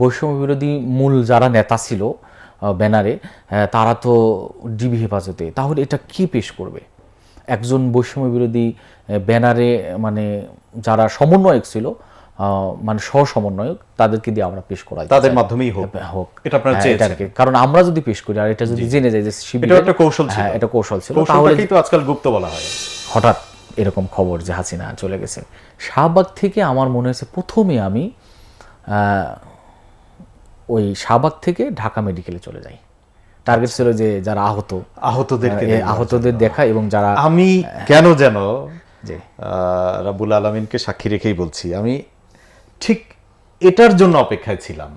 বৈষম্য বিরোধী মূল যারা নেতা ছিল ব্যানারে, তারা তো ডিবি হেফাজতে, তাহলে এটা কি পেশ করবে? একজন বৈষম্য বিরোধী ব্যানারে মানে যারা সমন্বয়ক ছিল, মানে সহ সমন্বয়ক, তাদেরকে দিয়ে আমরা পেশ করাই, তাদের মাধ্যমেই হোক, এটা আপনারা চেয়েছেন। কারণ আমরা যদি পেশ করি আর এটা যদি জেনে যায় যে এটা একটা কৌশল ছিল, এটা কৌশল ছিল, তাহলে তো আজকাল গুপ্ত বলা হয়। হঠাৎ এরকম খবর যে হাসিনা চলে গেছে, শাহবাগ থেকে আমার মনে হয়েছে প্রথমে আমি ওই শাহবাগ থেকে ঢাকা মেডিকেলে চলে যাই। টার্গেট ছিল যে যারা আহতদের দেখা, এবং যারা, আমি কেন যেন রাব্বুল আলামিনকে সাক্ষী রেখেই বলছি, আমি ঠিক এটার জন্য অপেক্ষায় ছিলাম।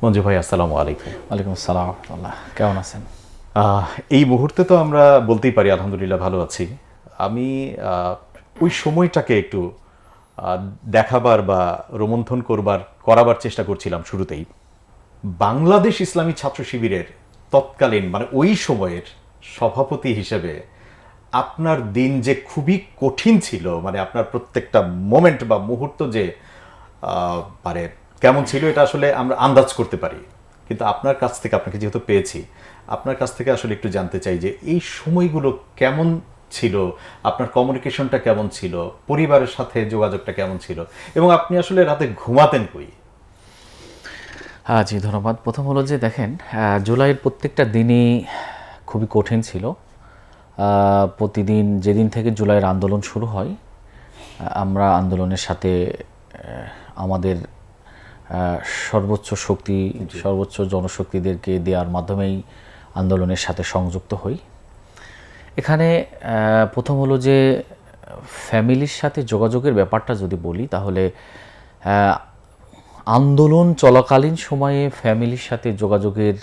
মঞ্জু ভাই, আসসালামু আলাইকুম। ওয়ালাইকুম আসসালাম, কেমন আছেন? এই মুহূর্তে তো আমরা বলতেই পারি আলহামদুলিল্লাহ ভালো আছি। আমি ওই সময়টাকে একটু দেখাবার বা রোমন্থন করাবার চেষ্টা করছিলাম শুরুতেই। বাংলাদেশ ইসলামী ছাত্র শিবিরের তৎকালীন মানে ওই সময়ের সভাপতি হিসেবে আপনার দিন যে খুবই কঠিন ছিল, মানে আপনার প্রত্যেকটা মোমেন্ট বা মুহূর্ত যে মানে কেমন ছিল এটা আসলে আমরা আন্দাজ করতে পারি। কিন্তু আপনার কাছ থেকে, আপনাকে যেহেতু পেয়েছি, আপনার কাছ থেকে আসলে একটু জানতে চাই যে এই সময়গুলো কেমন ছিল, আপনার কমিউনিকেশনটা কেমন ছিল, পরিবারের সাথে যোগাযোগটা কেমন ছিল, এবং আপনি আসলে রাতে ঘুমাতেন কই? হ্যাঁ জি, ধন্যবাদ। প্রথম হলো যে দেখেন, জুলাইয়ের প্রত্যেকটা দিনই খুবই কঠিন ছিল। প্রতিদিন যেদিন থেকে জুলাইয়ের আন্দোলন শুরু হয়, আমরা আন্দোলনের সাথে আমাদের সর্বোচ্চ শক্তি, সর্বোচ্চ জনশক্তিদেরকে দেওয়ার মাধ্যমেই আন্দোলনের সাথে সংযুক্ত হই। এখানে প্রথম হলো যে ফ্যামিলির সাথে যোগাযোগের ব্যাপারটা যদি বলি, তাহলে আন্দোলন চলাকালীন সময়ে ফ্যামিলির সাথে যোগাযোগের,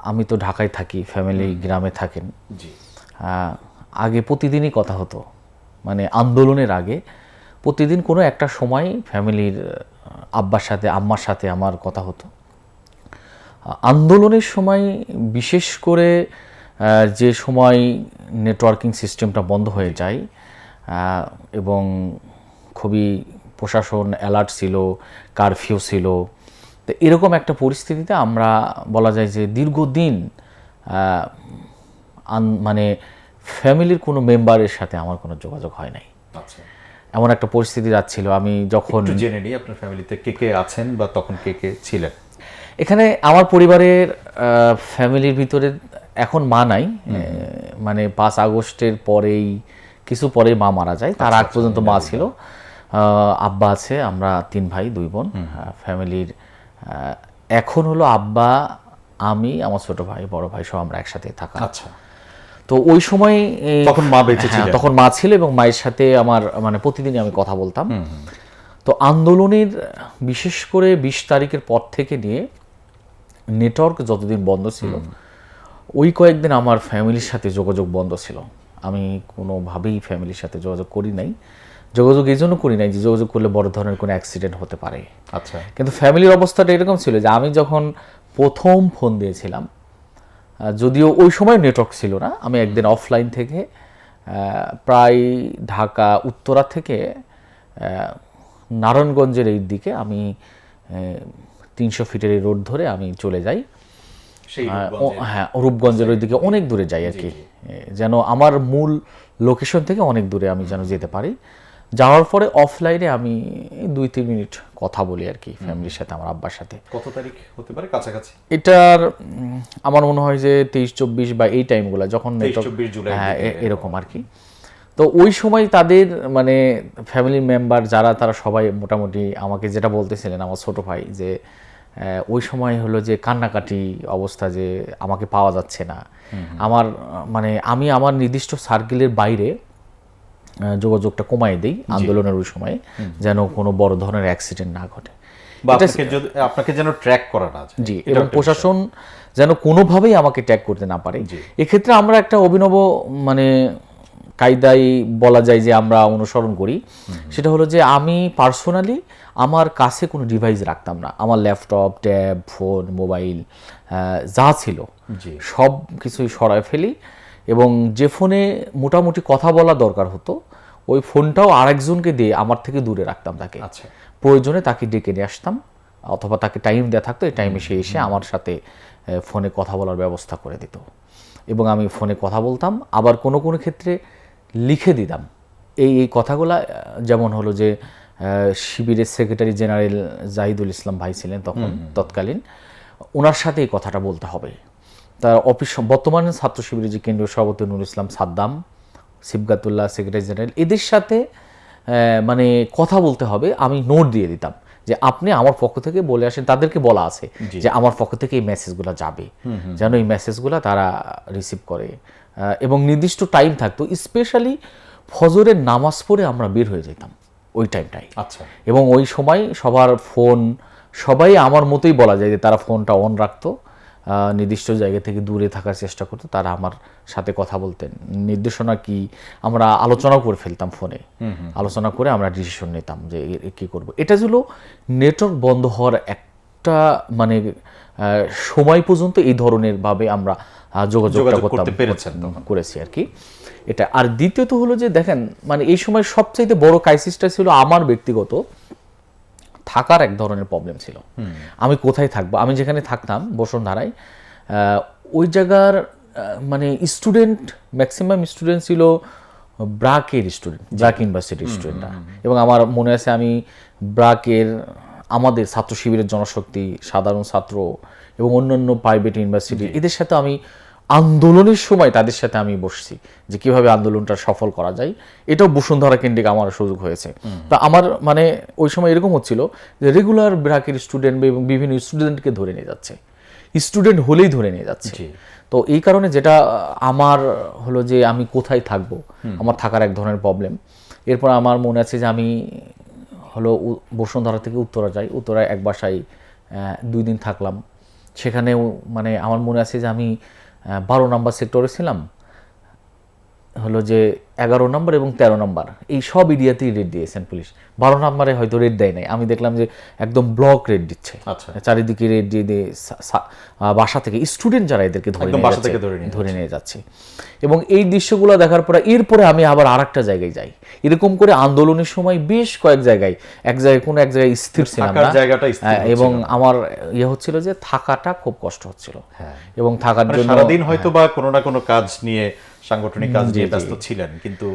আমি তো ঢাকায় থাকি, ফ্যামিলি গ্রামে থাকেন, আগে প্রতিদিনই কথা হতো, মানে আন্দোলনের আগে প্রতিদিন কোনো একটা সময় ফ্যামিলির আব্বার সাথে আম্মার সাথে আমার কথা হতো। আন্দোলনের সময় বিশেষ করে যে সময় নেটওয়ার্কিং সিস্টেমটা বন্ধ হয়ে যায় এবং খুবই প্রশাসন অ্যালার্ট ছিল, কারফিউ ছিল, তো এরকম একটা পরিস্থিতিতে আমরা বলা যায় যে দীর্ঘদিন মানে ফ্যামিলির কোনো মেম্বারের সাথে আমার কোনো যোগাযোগ হয় নাই। আচ্ছা, এমন একটা পরিস্থিতি যাচ্ছিল। আমি যখন জেনে নিই আপনার ফ্যামিলিতে কে কে আছেন বা তখন কে কে ছিলেন? এখানে আমার পরিবারের ফ্যামিলির ভিতরে এখন মা নাই, মানে 5 আগস্টের পরেই, কিছু পরে মা মারা যায়, তার আগ পর্যন্ত মা ছিল। আব্বা আছে, আমরা 3 ভাই 2 বোন ফ্যামিলির। এখন হলো আব্বা, আমি, আমার ছোট ভাই, বড় ভাই সব আমরা একসাথে থাকা। আচ্ছা, তো ওই সময় তখন মা বেঁচে ছিল? তখন মা ছিল এবং মায়ের সাথে আমার মানে প্রতিদিনই আমি কথা বলতাম। তো আন্দোলনের বিশেষ করে 20 তারিখের পর থেকে নিয়ে নেটওয়ার্ক যতদিন বন্ধ ছিল, ওই কয়েকদিন আমার ফ্যামিলির সাথে যোগাযোগ বন্ধ ছিল। আমি কোনোভাবেই ফ্যামিলির সাথে যোগাযোগ করি নাই। যোগাযোগ এই জন্য করি নাই যে যোগাযোগ করলে বড় ধরনের কোনো অ্যাক্সিডেন্ট হতে পারে। আচ্ছা, কিন্তু ফ্যামিলির অবস্থাটা এরকম ছিল যে আমি যখন প্রথম ফোন দিয়েছিলাম, যদিও ওই সময় নেটওয়ার্ক ছিল না, আমি একদিন অফলাইন থেকে প্রায় ঢাকা উত্তরা থেকে নারায়ণগঞ্জের এই দিকে আমি 300 ফিটের এই রোড ধরে আমি চলে যাই। হ্যাঁ, রূপগঞ্জের ওই দিকে অনেক দূরে যাই আর কি, যেন আমার মূল লোকেশন থেকে অনেক দূরে আমি যেন যেতে পারি। যাওয়ার পরে অফলাইনে আমি 2-3 মিনিট কথা বলি আর কি ফ্যামিলির সাথে, আমার আব্বার সাথে। কত তারিখ হতে পারে কাছাকাছি? এটার আমার মনে হয় যে 23-24 বা এই টাইমগুলো যখন হ্যাঁ এরকম আর কি। তো ওই সময় তাদের মানে ফ্যামিলির মেম্বার যারা, তারা সবাই মোটামুটি আমাকে যেটা বলতেছিলেন, আমার ছোট ভাই, যে ওই সময় হলো যে কান্নাকাটি অবস্থা, যে আমাকে পাওয়া যাচ্ছে না। আমার মানে আমি আমার নির্দিষ্ট সার্কেলের বাইরে যোগাযোগটা কমাই দেই আন্দোলনের ওই সময়ে, যেন কোনো বড় ধরনের অ্যাক্সিডেন্ট না ঘটে, আপনাকে যেন ট্র্যাক করা না যায়। জি, এবং প্রশাসন যেন কোনোভাবেই আমাকে ট্র্যাক করতে না পারে। এক্ষেত্রে আমরা একটা অভিনব মানে কায়দায় বলা যায় যে আমরা অনুসরণ করি। সেটা হলো যে আমি পার্সোনালি আমার কাছে কোনো ডিভাইস রাখতাম না। আমার ল্যাপটপ, ট্যাব, ফোন, মোবাইল যা ছিল জি। সব কিছুই সরায় ফেলি, এবং যে ফোনে মোটামুটি কথা বলা দরকার হতো ওই ফোনটাও আরেকজনকে দিয়ে আমার থেকে দূরে রাখতাম তাকে। আচ্ছা। প্রয়োজনে তাকে ডেকে নিয়ে আসতাম, অথবা তাকে টাইম দেওয়া থাকতো, এই টাইমে সে এসে আমার সাথে ফোনে কথা বলার ব্যবস্থা করে দিত, এবং আমি ফোনে কথা বলতাম। আবার কোনো কোনো ক্ষেত্রে লিখে দিতাম এই কথাগুলা। যেমন হলো যে শিবিরের সেক্রেটারি জেনারেল জাহিদুল ইসলাম ভাই ছিলেন তখন তৎকালীন, ওনার সাথে এই কথাটা বলতে হবে। তার অফিস বর্তমানে ছাত্র শিবিরের যে কেন্দ্রীয় সভাপতি নুরুল ইসলাম সাদ্দাম, সিবগাতুল্লাহ সেক্রেটারি জেনারেল, এদের সাথে মানে কথা বলতে হবে। আমি নোট দিয়ে দিতাম যে আপনি আমার পক্ষ থেকে বলে আসেন, তাদেরকে বলা আছে যে আমার পক্ষ থেকে এই মেসেজগুলো যাবে, যেন এই মেসেজগুলো তারা রিসিভ করে, এবং নির্দিষ্ট টাইম থাকতো। স্পেশালি ফজরের নামাজ পড়ে আমরা বের হয়ে যেতাম ওই টাইমটাই। আচ্ছা। এবং ওই সময় সবার ফোন, সবাই আমার মতোই বলা যায় যে তারা ফোনটা অন রাখতো, নির্দিষ্ট জায়গা থেকে দূরে থাকার চেষ্টা করতো। তারা আমার সাথে কথা বলতেন, নির্দেশনা কি আমরা আলোচনাও করে ফেলতাম ফোনে, আলোচনা করে আমরা ডিসিশন নিতাম যে কি করব। এটা ছিল নেটওয়ার্ক বন্ধ হওয়ার একটা মানে সময় পর্যন্ত এই ধরনের ভাবে আমরা যোগাযোগটা করতে পেরেছেন করেছি আর কি। এটা। আর দ্বিতীয়ত হলো যে দেখেন, মানে এই সময় সবচাইতে বড় ক্রাইসিসটা ছিল আমার ব্যক্তিগত থাকার এক ধরনের প্রবলেম ছিল। আমি কোথায় থাকবো? আমি যেখানে থাকতাম বসুন্ধরায়, ওই জায়গার মানে স্টুডেন্ট, ম্যাক্সিমাম স্টুডেন্ট ছিল ব্রাকের স্টুডেন্ট, ব্রাক ইউনিভার্সিটির স্টুডেন্টরা। এবং আমার মনে আছে আমি ব্রাকের, আমাদের ছাত্র শিবিরের জনশক্তি, সাধারণ ছাত্র এবং অন্যান্য প্রাইভেট ইউনিভার্সিটি, এদের সাথে আমি আন্দোলনের সময় তাদের সাথে আমি বসছি যে কিভাবে আন্দোলনটা সফল করা যায়। এটাও বসুন্ধরা কেন্দ্রিক আমার সুযোগ হয়েছে। তা আমার মানে ওই সময় এরকম হচ্ছিল যে রেগুলার ব্রাকের স্টুডেন্ট এবং বিভিন্ন স্টুডেন্টকে ধরে নিয়ে যাচ্ছে, স্টুডেন্ট হলেই ধরে নিয়ে যাচ্ছে। তো এই কারণে যেটা আমার হলো যে আমি কোথায় থাকবো, আমার থাকার এক ধরনের প্রবলেম। এরপর আমার মনে আছে যে আমি হলো বসুন্ধরা থেকে উত্তরা যাই, উত্তরায় এক বাসায় 2 দিন থাকলাম। সেখানেও মানে আমার মনে আছে যে আমি 12 নম্বর সেক্টরে ছিলাম, হলো যে 11 নম্বর এবং 13 নম্বর এই সব এরিয়াতেই রেড দিয়েছেন পুলিশ। 12 নম্বরে হয়তো রেড দেয় নাই, আমি দেখলাম যে একদম ব্লক রেড দিচ্ছে, চারিদিকে রেড দিয়ে বাসা থেকে স্টুডেন্ট যারা এদেরকে ধরে নিয়ে যাচ্ছে। এবং এই দৃশ্যগুলো দেখার পরে এরপরে আমি আবার আরেকটা জায়গায় যাই। এরকম করে আন্দোলনের সময় বেশ কয়েক জায়গায়, এক জায়গায় স্থির ছিলাম না, এবং আমার ইয়ে হচ্ছিল যে থাকাটা খুব কষ্ট হচ্ছিল। এবং থাকার জন্য সারাদিন হয়তো বা কোনো না কোনো কাজ নিয়ে, সাংগঠনিক কাজ নিয়ে ব্যস্ত ছিলেন, কিন্তু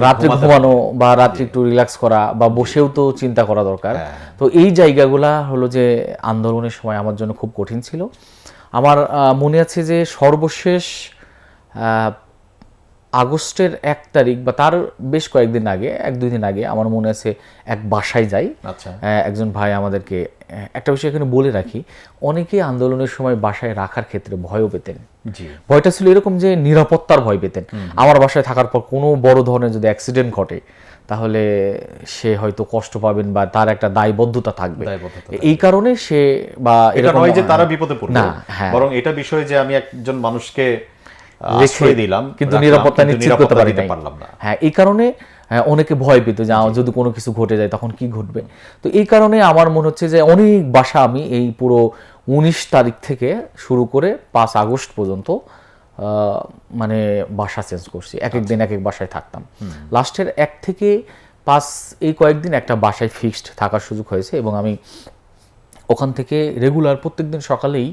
রাত্রে ঘুমানো বা রাত্রে একটু রিল্যাক্স করা বা বসেও তো চিন্তা করা দরকার। তো এই জায়গাগুলা হলো যে আন্দোলনের সময় আমার জন্য খুব কঠিন ছিল। আমার মনে আছে যে সর্বশেষ আগস্টের 1 তারিখ বা তার বেশ কয়েকদিন আগে, 1-2 দিন আগে আমার মনে আছে এক বাসায় যাই। একজন ভাই আমাদেরকে, একটা বিষয় এখানে বলে রাখি, অনেকে আন্দোলনের সময় বাসায় রাখার ক্ষেত্রে ভয়ও পেতেন। ভয়টা ছিল এরকম যে নিরাপত্তার ভয় পেতেন। আমার বাসায় থাকার পর কোনো বড় ধরনের যদি অ্যাক্সিডেন্ট ঘটে তাহলে সে হয়তো কষ্ট পাবেন বা তার একটা দায়বদ্ধতা থাকবে। এই কারণে সে বা এটা নয় যে তারা বিপদে পড়বে, বরং এটা বিষয় যে আমি একজন মানুষকে আশ্রয় দিলাম কিন্তু নিরাপত্তা নিশ্চিত করতে পারলাম না। হ্যাঁ, এই কারণে অনেকে ভয় পেত যে যদি কোনো কিছু ঘটে যায় তখন কি ঘটবে। তো এই কারণে আমার মনে হচ্ছে যে অনেক বাসা আমি এই পুরো 19 তারিখ থেকে শুরু করে 5 আগস্ট পর্যন্ত মানে বাসা চেঞ্জ করছি, এক এক দিন এক এক বাসায় থাকতাম। লাস্টের 1 থেকে 5 এই কয়েকদিন একটা বাসায় ফিক্সড থাকার সুযোগ হয়েছে, এবং আমি ওখান থেকে রেগুলার প্রত্যেকদিন সকালেই,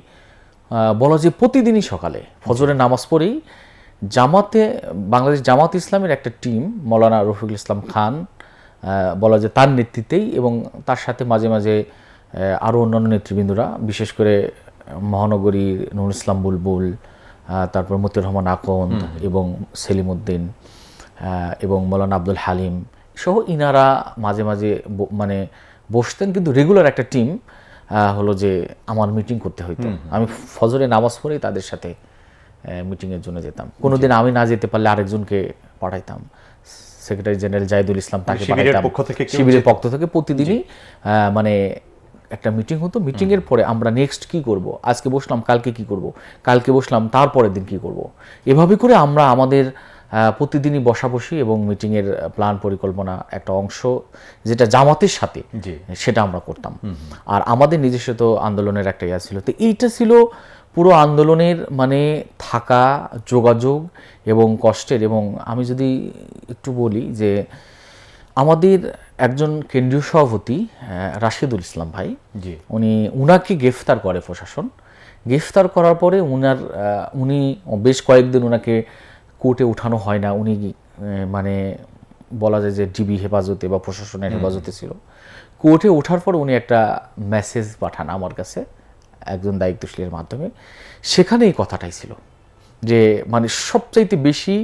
বলা যে প্রতিদিনই সকালে ফজরের নামাজ পড়েই জামাতে, বাংলাদেশ জামাত ইসলামের একটা টিম, মৌলানা রফিকুল ইসলাম খান বলা যায় তার নেতৃত্বেই, এবং তার সাথে মাঝে মাঝে আরও অন্যান্য নেতৃবৃন্দরা, বিশেষ করে মহানগরীর নুরুল ইসলাম বুলবুল, তারপর মতিউর রহমান আকন্দ এবং সেলিম উদ্দিন এবং মৌলানা আব্দুল হালিম সহ ইনারা মাঝে মাঝে মানে বসতেন। কিন্তু রেগুলার একটা টিম হলো যে আমার মিটিং করতে হইতো। আমি ফজরে নামাজ পড়েই তাদের সাথে মিটিংয়ের জন্য যেতাম। কোনোদিন আমি না যেতে পারলে আরেকজনকে পাঠাইতাম, সেক্রেটারি জেনারেল জাহিদুল ইসলাম, তাকে পাঠাইতাম। শিবিরের পক্ষ থেকে প্রতিদিনই মানে একটা মিটিং হতো। মিটিংয়ের পরে আমরা নেক্সট কি করব, আজকে বসলাম কালকে কি করব, কালকে বসলাম তারপরের দিন কি করব, এভাবে করে আমরা আমাদের প্রতিদিনই বসাবসি এবং মিটিংয়ের প্ল্যান পরিকল্পনা একটা অংশ যেটা জামাতের সাথে, সেটা আমরা করতাম। আর আমাদের নিজস্ব তো আন্দোলনের একটা ইয়া ছিল। তো এইটা ছিল পুরো আন্দোলনের মানে থাকা, যোগাযোগ এবং কষ্টের, এবং আমি যদি একটু বলি যে আমাদের একজন কেন্দ্রীয় সভাপতি রাশিদুল ইসলাম ভাই, উনাকে গ্রেফতার করে প্রশাসন। গ্রেফতার করার পরে উনি বেশ কয়েকদিন ওনাকে কোর্টে উঠানো হয় না। উনি মানে বলা যায় যে ডিবি হেফাজতে বা প্রশাসনের হেফাজতে ছিল। কোর্টে ওঠার পর উনি একটা মেসেজ পাঠান আমার কাছে একজন দায়িত্বশীলের মাধ্যমে। সেখানে এই কথাটাই ছিল যে মানে সবচাইতে বেশি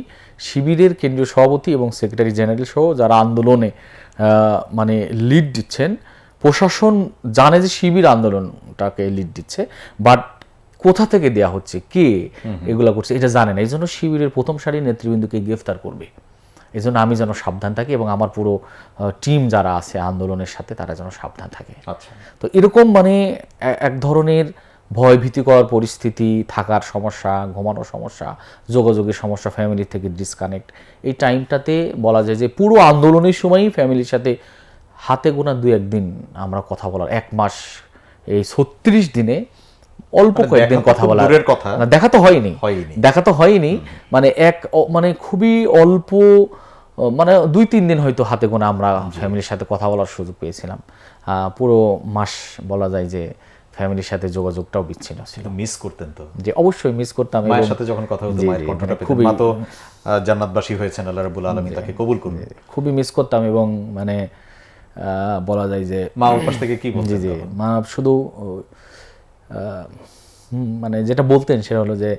শিবিরের কেন্দ্রীয় সভাপতি এবং সেক্রেটারি জেনারেল সহ যারা আন্দোলনে মানে লিড দিচ্ছেন, প্রশাসন জানে যে শিবির আন্দোলনটাকে লিড দিচ্ছে, বাট কোথা থেকে দেয়া হচ্ছে, কে এগুলা করছে এটা জানে না। এই জন্য শিবিরের প্রথম সারির নেতৃবৃন্দকে গ্রেফতার করবে, এই জন্য আমি যেন সাবধান থাকি এবং আমার পুরো টিম যারা আছে আন্দোলনের সাথে তারা যেন সাবধান থাকে। তো এরকম মানে এক ধরনের ভয় ভীতিকর পরিস্থিতি, থাকার সমস্যা, ঘুমানোর সমস্যা, যোগাযোগের সমস্যা, ফ্যামিলি থেকে ডিসকানেক্ট, এই টাইমটাতে বলা যায় যে পুরো আন্দোলনের সময়ই ফ্যামিলির সাথে হাতে গোনা 2-1 দিন আমরা কথা বলার, 1 মাস এই 36 দিনে অল্প কয়েকদিন কথা বলার, দেখা তো হয়নি মানে মানে খুবই অল্প, মানে 2-3 দিন হয়তো হাতে গোনা আমরা ফ্যামিলির সাথে কথা বলার সুযোগ পেয়েছিলাম। পুরো মাস বলা যায় যে ফ্যামিলির সাথে যোগাযোগটাও বিচ্ছিন্ন ছিল। মিস করতেন তো? যে অবশ্যই মিস করতাম। মায়ের সাথে যখন কথা হতো মায়ের কণ্ঠটা পেতেন, মা তো জান্নাতবাসী হয়েছেন, আল্লাহ রাব্বুল আলামিন তাকে কবুল করুন। খুবই মিস করতাম এবং মানে বলা যায় যে মা ওর পাশ থেকে কি বলতেন? জি মা শুধু মানে যেটা বলতেন সেটা হলো যে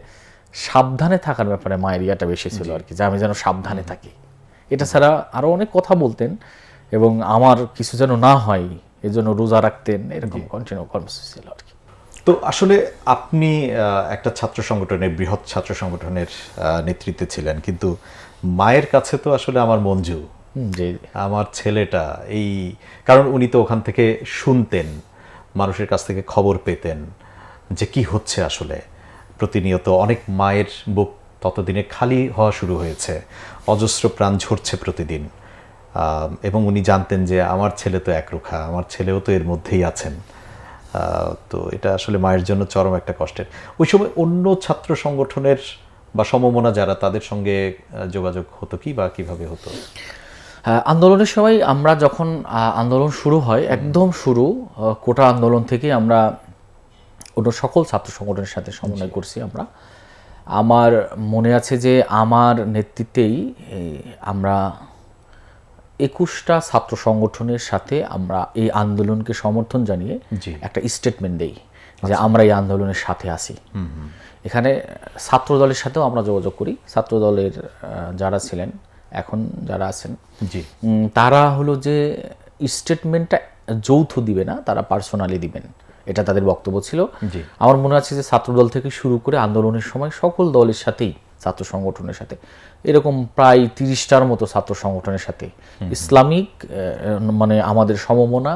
সাবধানে থাকার ব্যাপারে মায়ের ইয়াটা বেশি ছিল আর কি, যে আমি যেন সাবধানে থাকি। এটা ছাড়া আরো অনেক কথা বলতেন এবং আমার কিছু যেন না হয় এজন্য রোজা রাখতেন, এরকম কন্টিনিউ কর্মসূচি ছিল আর কি। তো আসলে আপনি একটা ছাত্র সংগঠনের, বৃহৎ ছাত্র সংগঠনের নেতৃত্বে ছিলেন, কিন্তু মায়ের কাছে তো আসলে আমার মঞ্জু, আমার ছেলেটা, এই কারণ উনি তো ওখান থেকে শুনতেন, মানুষের কাছ থেকে খবর পেতেন যে কি হচ্ছে আসলে প্রতিনিয়ত। অনেক মায়ের বুক ততদিনে খালি হওয়া শুরু হয়েছে, অজস্র প্রাণ ঝরছে প্রতিদিন, এবং উনি জানতেন যে আমার ছেলে তো একরোখা, আমার ছেলেও তো এর মধ্যেই আছেন। তো এটা আসলে মায়ের জন্য চরম একটা কষ্টের। ওই সময় অন্য ছাত্র সংগঠনের বা সমমনা যারা, তাদের সঙ্গে যোগাযোগ হতো কি বা কিভাবে হতো? আন্দোলনের সময় আমরা যখন আন্দোলন শুরু হয়, একদম শুরু কোটা আন্দোলন থেকে আমরা অন্য সকল ছাত্র সংগঠনের সাথে সমন্বয় করছি আমরা। আমার মনে আছে যে আমার নেতৃত্বেই আমরা 21টা ছাত্র সংগঠনের সাথে আমরা এই আন্দোলনকে সমর্থন জানিয়ে একটা স্টেটমেন্ট দেই যে আমরা এই আন্দোলনের সাথে আছি। এখানে ছাত্র দলের সাথেও আমরা যোগাযোগ করি। ছাত্র দলের যারা ছিলেন, এখন যারা আছেন, তারা হলো যে স্টেটমেন্টটা যৌথ দিবে না, তারা পার্সোনালি দিবেন, এটা তাদের বক্তব্য ছিল। আমার মনে আছে যে ছাত্রদল থেকে শুরু করে আন্দোলনের সময় সকল দলের সাথেই, ছাত্র সংগঠনের সাথে এরকম প্রায় 30টার মতো ছাত্র সংগঠনের সাথে, ইসলামিক মানে আমাদের সমমনা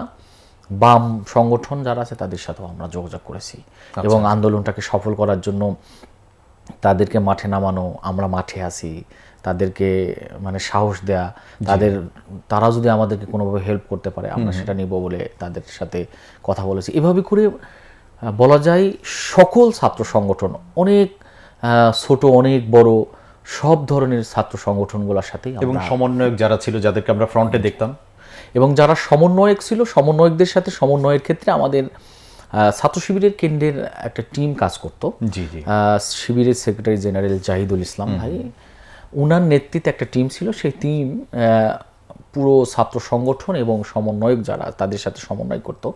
বাম সংগঠন যারা আছে তাদের সাথেও আমরা যোগাযোগ করেছি এবং আন্দোলনটাকে সফল করার জন্য তাদেরকে মাঠে নামানো, আমরা মাঠে আছি, তাদেরকে মানে সাহস দেয়া, তারা যদি আমাদেরকে কোনোভাবে হেল্প করতে পারে আমরা সেটা নিব বলে তাদের সাথে কথা বলেছি। এভাবে করে বলা যায় সকল ছাত্র সংগঠন, অনেক ছোট অনেক বড় সব ধরনের ছাত্র সংগঠনগুলোর সাথেই, এবং সমন্বয়ক যারা ছিল, যাদেরকে আমরা ফ্রন্টে দেখতাম, এবং যারা সমন্বয়ক ছিল, সমন্বয়কদের সাথে সমন্বয়ের ক্ষেত্রে আমাদের ছাত্র শিবিরের কেন্দ্রের একটা টিম কাজ করতো। শিবিরের সেক্রেটারি জেনারেল জাহিদুল ইসলাম ভাই, উনার নেতৃত্বে একটা টিম ছিল। সেই টিম পুরো ছাত্র সংগঠন এবং সমন্বয়ক যারা তাদের সাথে সমন্বয় করতো।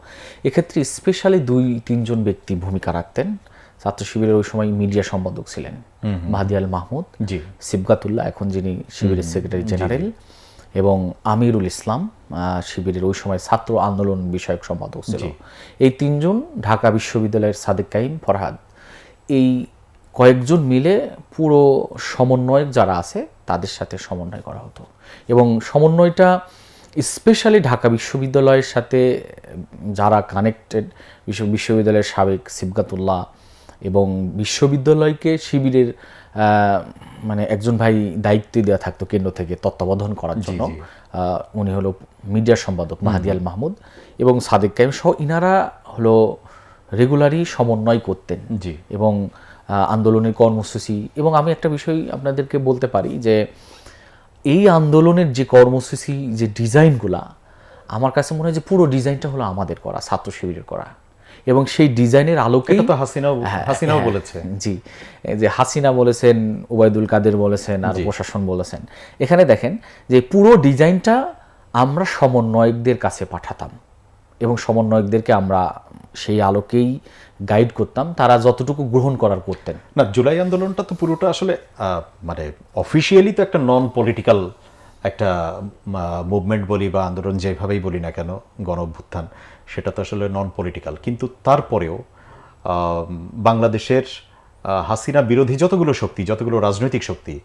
এক্ষেত্রে স্পেশালি 2-3 জন ব্যক্তি ভূমিকা রাখতেন। ছাত্র শিবিরের ওই সময় মিডিয়া সম্পাদক ছিলেন মাহাদি আল মাহমুদ, সিবগাতুল্লাহ এখন যিনি শিবিরের সেক্রেটারি জেনারেল, এবং আমিরুল ইসলাম শিবিরের ওই সময় ছাত্র আন্দোলন বিষয়ক সম্পাদক ছিল। এই 3 জন, ঢাকা বিশ্ববিদ্যালয়ের সাদেক কাইম, ফরহাদ, এই কয়েকজন মিলে পুরো সমন্বয়ক যারা আছে তাদের সাথে সমন্বয় করা হতো। এবং সমন্বয়টা স্পেশালি ঢাকা বিশ্ববিদ্যালয়ের সাথে যারা কানেক্টেড, বিশ্ববিদ্যালয়ের সাবেক সিবগাতুল্লাহ এবং বিশ্ববিদ্যালয়কে শিবিরের মানে একজন ভাই দায়িত্ব দেওয়া থাকতো কেন্দ্র থেকে তত্ত্বাবধান করার জন্য, উনি হলো মিডিয়া সম্পাদক মাহাদি আল মাহমুদ এবং সাদেক কাইম সহ, ইনারা হলো রেগুলারই সমন্বয় করতেন জি। এবং আন্দোলনের কর্মসূচি, এবং আমি একটা বিষয় আপনাদেরকে বলতে পারি যে এই আন্দোলনের যে কর্মসূচি, যে ডিজাইনগুলা, আমার কাছে মনে হয় যে পুরো ডিজাইনটা হলো আমাদের করা, ছাত্র শিবিরের করা, এবং সেই ডিজাইনের আলোকেই এটা তো হাসিনাও বলেছে। জি, যে হাসিনা বলেছেন, ওবায়দুল কাদের বলেছেন, আর প্রশাসন বলেছেন। এখানে দেখেন যে পুরো ডিজাইনটা আমরা সমন্বয়কদের কাছে পাঠাতাম এবং সমন্বয়কদেরকে আমরা সেই আলোকেই গাইড করতাম, তারা যতটুকু গ্রহণ করার করতেন। না, জুলাই আন্দোলনটা তো পুরোটা আসলে মানে অফিসিয়ালি তো একটা নন পলিটিক্যাল একটা মুভমেন্ট বলি বা আন্দোলন যেভাবেই বলি না কেন, গণ অভ্যুত্থান, সেটা তো আসলে নন পলিটিক্যাল। কিন্তু তারপরেও বাংলাদেশের হাসিনা বিরোধী যতগুলো শক্তি, যতগুলো রাজনৈতিক শক্তি,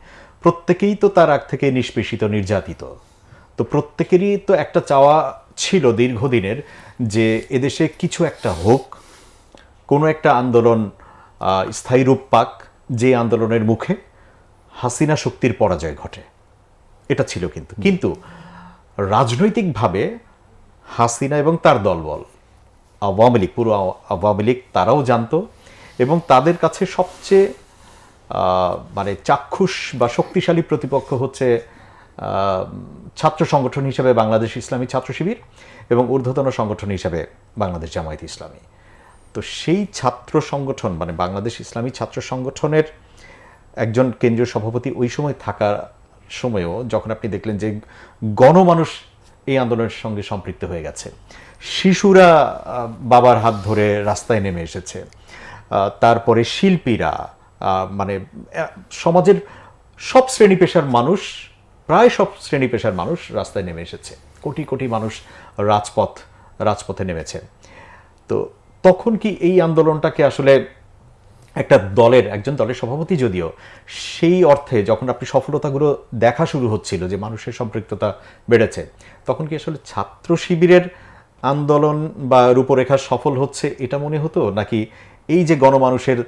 প্রত্যেকেই তো তার আগ থেকে নিষ্পেষিত, নির্যাতিত। তো প্রত্যেকেরই তো একটা চাওয়া ছিল দীর্ঘদিনের, যে এদেশে কিছু একটা হোক, কোনো একটা আন্দোলন স্থায়ী রূপ পাক, যে আন্দোলনের মুখে হাসিনা শক্তির পরাজয় ঘটে। এটা ছিল কিন্তু রাজনৈতিকভাবে হাসিনা এবং তার দলবল, আওয়ামী লীগ, পুরো আওয়ামী লীগ, তারাও জানতো, এবং তাদের কাছে সবচেয়ে মানে চাক্ষুষ বা শক্তিশালী প্রতিপক্ষ হচ্ছে ছাত্র সংগঠন হিসেবে বাংলাদেশ ইসলামী ছাত্র শিবির এবং ঊর্ধ্বতন সংগঠন হিসেবে বাংলাদেশ জামায়াত ইসলামী। তো সেই ছাত্র সংগঠন মানে বাংলাদেশ ইসলামী ছাত্র সংগঠনের একজন কেন্দ্রীয় সভাপতি ওই সময় থাকার সময়ও যখন আপনি দেখলেন যে গণমানুষ এই আন্দোলনের সঙ্গে সম্পৃক্ত হয়ে গেছে, শিশুরা বাবার হাত ধরে রাস্তায় নেমে এসেছে, তারপরে শিল্পীরা, মানে সমাজের সব শ্রেণী পেশার মানুষ, প্রায় সব শ্রেণী পেশার মানুষ রাস্তায় নেমে এসেছে, কোটি কোটি মানুষ রাজপথে নেমেছে। তো তখন কি এই আন্দোলনটাকে আসলে একটা একজন দলের সভাপতি, যদিও সেই অর্থে যখন আপনি সফলতাগুলো দেখা শুরু হচ্ছিল যে মানুষের সম্পৃক্ততা বেড়েছে, তখন কি আসলে ছাত্র শিবিরের আন্দোলন বা রূপরেখা সফল হচ্ছে এটা মনে হতো, নাকি এই যে গণমানুষের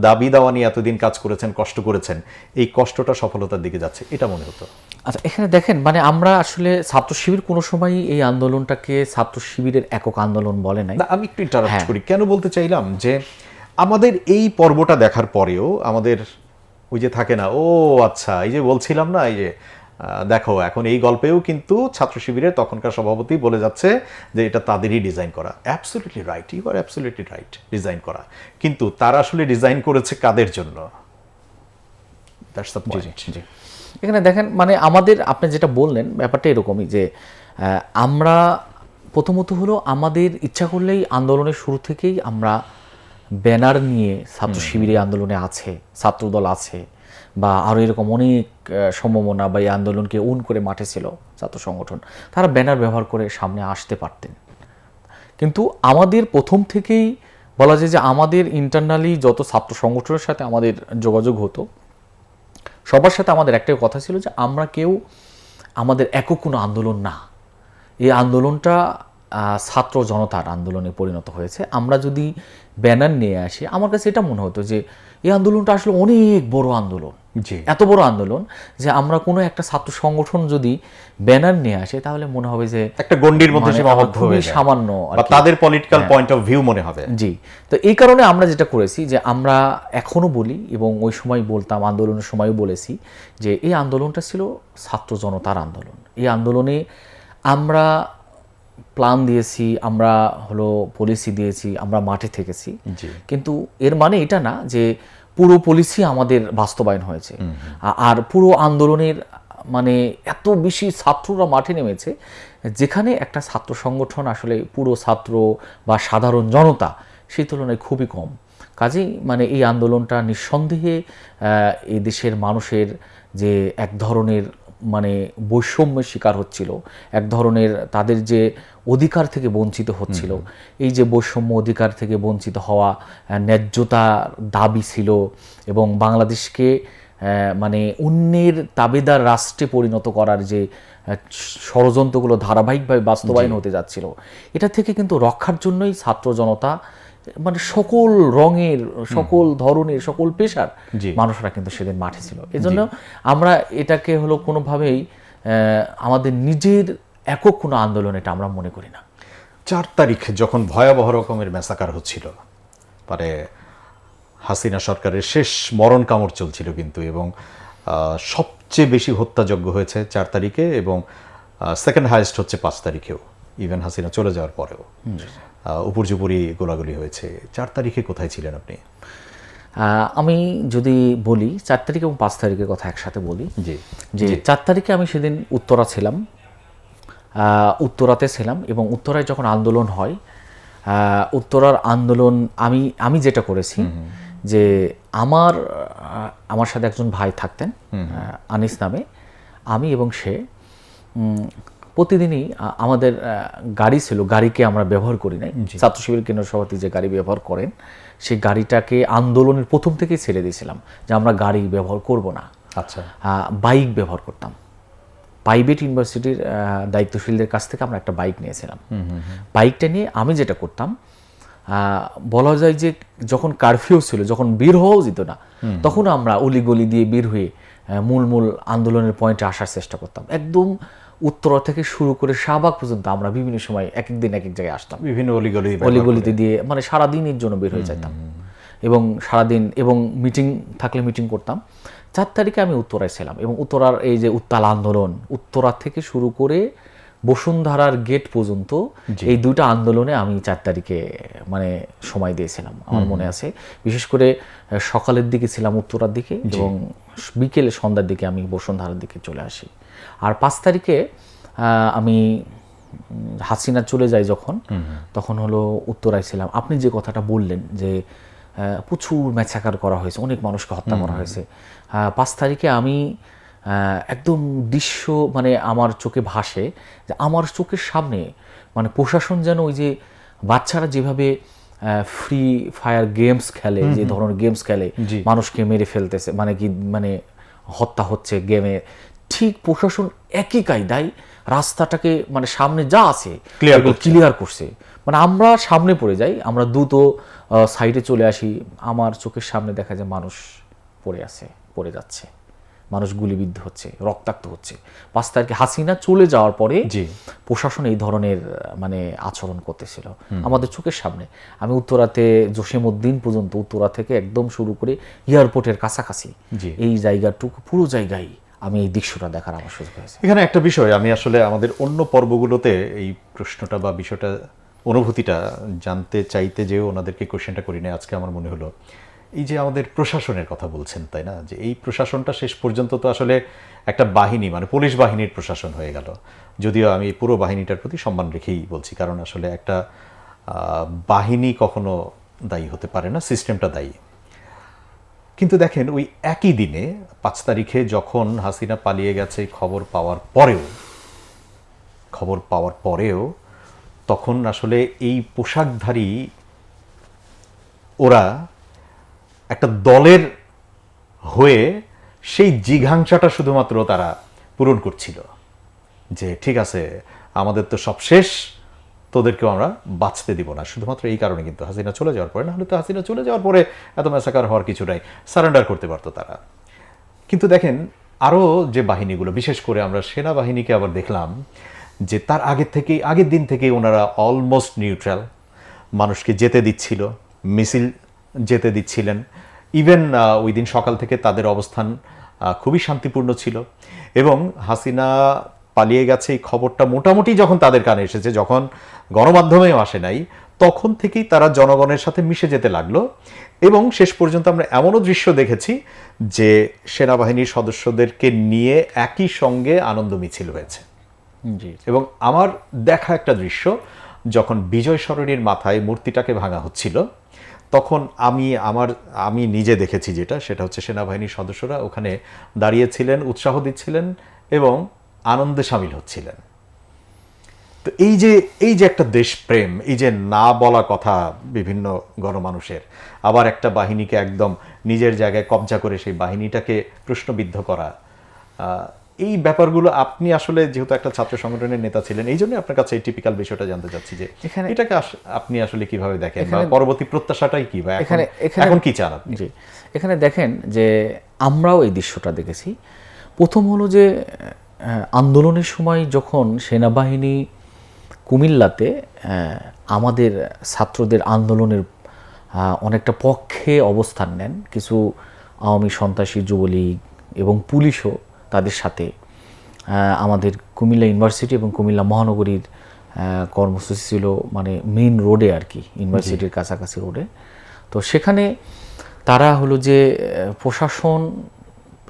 দাবি দাওয়া নিয়ে এতদিন কাজ করেছেন, কষ্ট করেছেন, এই কষ্টটা সফলতার দিকে যাচ্ছে এটা মনে হতো? আচ্ছা, এখানে দেখেন মানে আমরা আসলে ছাত্র শিবির কোনো সময় এই আন্দোলনটাকে ছাত্র শিবিরের একক আন্দোলন বলে নাই। আমি একটু ইন্টারাপ্ট করি, কেন বলতে চাইলাম যে আমাদের এই পর্বটা দেখার পরেও আমাদের ওই যে থাকে না, ও আচ্ছা, এই যে বলছিলাম না, এই যে দেখো এখন এই গল্পেও কিন্তু ছাত্র শিবিরের তখনকার সভাপতি বলে যাচ্ছে যে এটা তাদেরই ডিজাইন করা। Absolutely right, you are absolutely right, design করা। কিন্তু তারা আসলে ডিজাইন করেছে কাদের জন্য? That's the point. জি, এখানে দেখেন মানে আমাদের, আপনি যেটা বললেন ব্যাপারটা এরকমই যে আমরা প্রথমত হলো আমাদের ইচ্ছা করলেই আন্দোলনের শুরু থেকেই আমরা ব্যানার নিয়ে ছাত্র শিবিরে আন্দোলনে আছে, ছাত্রদল আছে, বা আরও এরকম অনেক সম্ভাবনা বা এই আন্দোলনকে করে মাঠে ছিল ছাত্র সংগঠন, তারা ব্যানার ব্যবহার করে সামনে আসতে পারতেন। কিন্তু আমাদের প্রথম থেকেই বলা যায় যে আমাদের ইন্টারনালি যত ছাত্র সংগঠনের সাথে আমাদের যোগাযোগ হতো, সবার সাথে আমাদের একটাই কথা ছিল যে আমরা কেউ আমাদের একক কোনো আন্দোলন না, এই আন্দোলনটা ছাত্র জনতার আন্দোলনে পরিণত হয়েছে। আমরা যদি ব্যানার নিয়ে আসি, আমার কাছে এটা মনে হতো যে এই আন্দোলনটা আসলে অনেক বড় আন্দোলন, এত বড় আন্দোলন যে আমরা কোনো একটা ছাত্র সংগঠন যদি ব্যানার নিয়ে আসে তাহলে মনে হবে যে একটা গণ্ডির মধ্যে সীমাবদ্ধ হয়ে যায়, সামান্য বা তাদের পলিটিক্যাল পয়েন্ট অফ ভিউ মনে হবে। জি, তো এই কারণে আমরা যেটা করেছি যে আমরা এখনো বলি এবং ওই সময় বলতাম, আন্দোলনের সময়ও বলেছি যে এই আন্দোলনটা ছিল ছাত্র জনতার আন্দোলন। এই আন্দোলনে আমরা প্ল্যান দিয়েছি, আমরা হলো পলিসি দিয়েছি, আমরা মাঠে থেকেছি, কিন্তু এর মানে এটা না যে পুরো পলিসি আমাদের বাস্তবায়ন হয়েছে। আর পুরো আন্দোলনের মানে এত বেশি ছাত্ররা মাঠে নেমেছে, যেখানে একটা ছাত্র সংগঠন আসলে পুরো ছাত্র বা সাধারণ জনতা সেই তুলনায় খুবই কম। কাজেই মানে এই আন্দোলনটা নিঃসন্দেহে এই দেশের মানুষের যে এক ধরনের মানে বৈষম্যের শিকার হচ্ছিল, এক ধরনের তাদের যে অধিকার থেকে বঞ্চিত হচ্ছিল, এই যে বৈষম্য অধিকার থেকে বঞ্চিত হওয়া, ন্যায্যতার দাবি ছিল, এবং বাংলাদেশকে মানে অন্যের তাবেদার রাষ্ট্রে পরিণত করার যে ষড়যন্ত্রগুলো ধারাবাহিকভাবে বাস্তবায়ন হতে যাচ্ছিল, এটা থেকে কিন্তু রক্ষার জন্যই ছাত্র জনতা মানে সকল রঙের, সকল ধরনের, সকল পেশার মানুষরা কিন্তু সেদিন মাঠে ছিল। এজন্য আমরা এটাকে হলো কোনোভাবেই আমাদের নিজের একক কোনো আন্দোলন এটা আমরা মনে করি না। 4 তারিখ যখন ভয়াবহ রকমের ম্যাসাকার হচ্ছিল, মানে হাসিনা সরকারের শেষ মরণ কামড় চলছিল কিন্তু, এবং সবচেয়ে বেশি হত্যাযজ্ঞ হয়েছে 4 তারিখে এবং সেকেন্ড হাইয়েস্ট হচ্ছে 5 তারিখেও, ইভেন হাসিনা চলে যাওয়ার পরেও উপর্যুপরি গোলাগুলি হয়েছে। 4 তারিখে কোথায় ছিলেন আপনি? আমি যদি বলি 4 তারিখ এবং 5 তারিখের কথা একসাথে বলি, যে 4 তারিখে আমি সেদিন উত্তরা ছিলাম, উত্তরাতে ছিলাম, এবং উত্তরায় যখন আন্দোলন হয়, উত্তরার আন্দোলন আমি যেটা করেছি যে আমার সাথে একজন ভাই থাকতেন আনিস নামে, আমি এবং সে প্রতিদিনই আমাদের গাড়ি ছিল, গাড়িকে আমরা ব্যবহার করি নাই, ছাত্র শিবির কেন্দ্র সভাপতি যে গাড়ি ব্যবহার করেন সেই গাড়িটাকে আন্দোলনের প্রথম থেকেই ছেড়ে দিয়েছিলাম যে আমরা গাড়ি ব্যবহার করব না। আচ্ছা, বাইক ব্যবহার করতাম। প্রাইভেট ইউনিভার্সিটির দায়িত্বশীলদের কাছ থেকে আমরা একটা বাইক নিয়েছিলাম। বাইকটা নিয়ে আমি যেটা করতাম, বলা যায় যে যখন কারফিউ ছিল, যখন বের হওয়াও যেত না, তখন আমরা অলিগলি দিয়ে বের হয়ে মূল আন্দোলনের পয়েন্টে আসার চেষ্টা করতাম। একদম উত্তরা থেকে শুরু করে শাহবাগ পর্যন্ত আমরা বিভিন্ন সময় এক এক দিন এক এক জায়গায় আসতাম, বিভিন্ন অলিগলিতে দিয়ে, মানে সারাদিনের জন্য বের হয়ে যেতাম এবং সারাদিন, এবং মিটিং থাকলে মিটিং করতাম। 4 তারিখে আমি উত্তরায় ছিলাম, এবং উত্তরার এই যে উত্তাল আন্দোলন, উত্তরা থেকে শুরু করে বসুন্ধরার গেট পর্যন্ত, এই দুইটা আন্দোলনে আমি 4 তারিখে মানে সময় দিয়েছিলাম। আমার মনে আছে, বিশেষ করে সকালের দিকে ছিলাম উত্তরার দিকে, এবং বিকেলে সন্ধ্যার দিকে আমি বসুন্ধরার দিকে চলে আসি। আর 5 তারিখে আমি হাসিনা চলে যাই যখন, তখন হলো উত্তরায় ছিলাম। আপনি যে কথাটা বললেন যে প্রচুর ম্যাচাকার করা হয়েছে, অনেক মানুষকে হত্যা করা হয়েছে, 5 তারিখে আমি একদম দৃশ্য মানে আমার চোখে ভাসে, যে আমার চোখের সামনে মানে প্রশাসন যেন ওই যে বাচ্চারা যেভাবে ফ্রি ফায়ার গেমস খেলে, যে ধরনের গেমস খেলে, মানুষকে মেরে ফেলতেছে, মানে কি মানে হত্যা হচ্ছে গেমে, ঠিক প্রশাসন একই কায়দায় রাস্তাটাকে মানে সামনে যা আছে ক্লিয়ার করছে। মানে আমরা সামনে পড়ে যাই, আমরা দ্রুত সাইডে চলে আসি, আমার চোখের সামনে দেখা যায় মানুষ পড়ে যাচ্ছে, মানুষ গুলিবিদ্ধ হচ্ছে, রক্তাক্ত হচ্ছে। 5 তারিখে হাসিনা চলে যাওয়ার পরে প্রশাসন এই ধরনের মানে আচরণ করতেছিল আমাদের চোখের সামনে। আমি উত্তরাতে জসিমউদ্দিন পর্যন্ত, উত্তরা থেকে একদম শুরু করে এয়ারপোর্টের কাছাকাছি এই জায়গাটুকু, পুরো জায়গায় আমি এই দৃশ্যটা দেখার আমার সুযোগ হয়েছে। এখানে একটা বিষয়, আমি আসলে আমাদের অন্য পর্বগুলোতে এই প্রশ্নটা বা বিষয়টা, অনুভূতিটা জানতে চাইতে যেও ওনাদেরকে কোশ্চেনটা করি না, আজকে আমার মনে হলো এই যে আমাদের প্রশাসনের কথা বলছেন, তাই না, যে এই প্রশাসনটা শেষ পর্যন্ত তো আসলে একটা বাহিনী, মানে পুলিশ বাহিনীর প্রশাসন হয়ে গেল। যদিও আমি পুরো বাহিনীটার প্রতি সম্মান রেখেই বলছি, কারণ আসলে একটা বাহিনী কখনো দায়ী হতে পারে না, সিস্টেমটা দায়ী। কিন্তু দেখেন ওই একই দিনে 5 তারিখে যখন হাসিনা পালিয়ে গেছে খবর পাওয়ার পরেও তখন আসলে এই পোশাকধারী ওরা একটা দলের হয়ে সেই জিঘাংসাটা শুধুমাত্র তারা পূরণ করছিল, যে ঠিক আছে আমাদের তো সব শেষ, তোদেরকেও আমরা বাঁচতে দিব না। শুধুমাত্র এই কারণে কিন্তু হাসিনা চলে যাওয়ার পরে, নাহলে তো হাসিনা চলে যাওয়ার পরে এত ম্যাসাকার হওয়ার কিছু নাই, সারেন্ডার করতে পারতো তারা। কিন্তু দেখেন আরও যে বাহিনীগুলো, বিশেষ করে আমরা সেনাবাহিনীকে আবার দেখলাম যে তার আগের দিন থেকেই ওনারা অলমোস্ট নিউট্রাল, মানুষকে যেতে দিচ্ছিল, মিছিল যেতে দিচ্ছিলেন। ইভেন ওই দিন সকাল থেকে তাদের অবস্থান খুবই শান্তিপূর্ণ ছিল, এবং হাসিনা পালিয়ে গেছে এই খবরটা মোটামুটি যখন তাদের কানে এসেছে, যখন গণমাধ্যমেও আসে নাই, তখন থেকেই তারা জনগণের সাথে মিশে যেতে লাগলো। এবং শেষ পর্যন্ত আমরা এমনও দৃশ্য দেখেছি যে সেনাবাহিনীর সদস্যদেরকে নিয়ে একই সঙ্গে আনন্দ মিছিল হয়েছে। এবং আমার দেখা একটা দৃশ্য, যখন বিজয় সরণির মাথায় মূর্তিটাকে ভাঙা হচ্ছিল, তখন আমি নিজে দেখেছি সেটা হচ্ছে সেনাবাহিনীর সদস্যরা ওখানে দাঁড়িয়েছিলেন, উৎসাহ দিচ্ছিলেন এবং আনন্দে সামিল হচ্ছিলেন। তো এই যে একটা দেশপ্রেম, এই যে না বলা কথা বিভিন্ন গণমানুষের, আবার একটা বাহিনীকে একদম নিজের জায়গায় কবজা করে সেই বাহিনীটাকে প্রশ্নবিদ্ধ করা, এই ব্যাপারগুলো আপনি আসলে যেহেতু একটা ছাত্র সংগঠনের নেতা ছিলেন, এই জন্য আপনার কাছে এই টিপিক্যাল বিষয়টা জানতে চাচ্ছি যে এটাকে আপনি আসলে কিভাবে দেখেন, বা পরবর্তী প্রত্যাশাটাই কি, বা এখন কি চান আপনি? জি, এখানে দেখেন যে আমরাও এই দৃশ্যটা দেখেছি। প্রথম হলো যে আন্দোলনের সময় যখন সেনাবাহিনী কুমিল্লাতে আমাদের ছাত্রদের আন্দোলনের অনেকটা পক্ষে অবস্থান নেন। কিছু আওয়ামী সন্ত্রাসী, যুবলীগ এবং পুলিশও তাদের সাথে আমাদের কুমিল্লা ইউনিভার্সিটি এবং কুমিল্লা মহানগরীর কর্মসূচি ছিল মানে মেইন রোডে আর কি, ইউনিভার্সিটির কাছাকাছি রোডে। তো সেখানে তারা হলো যে প্রশাসন,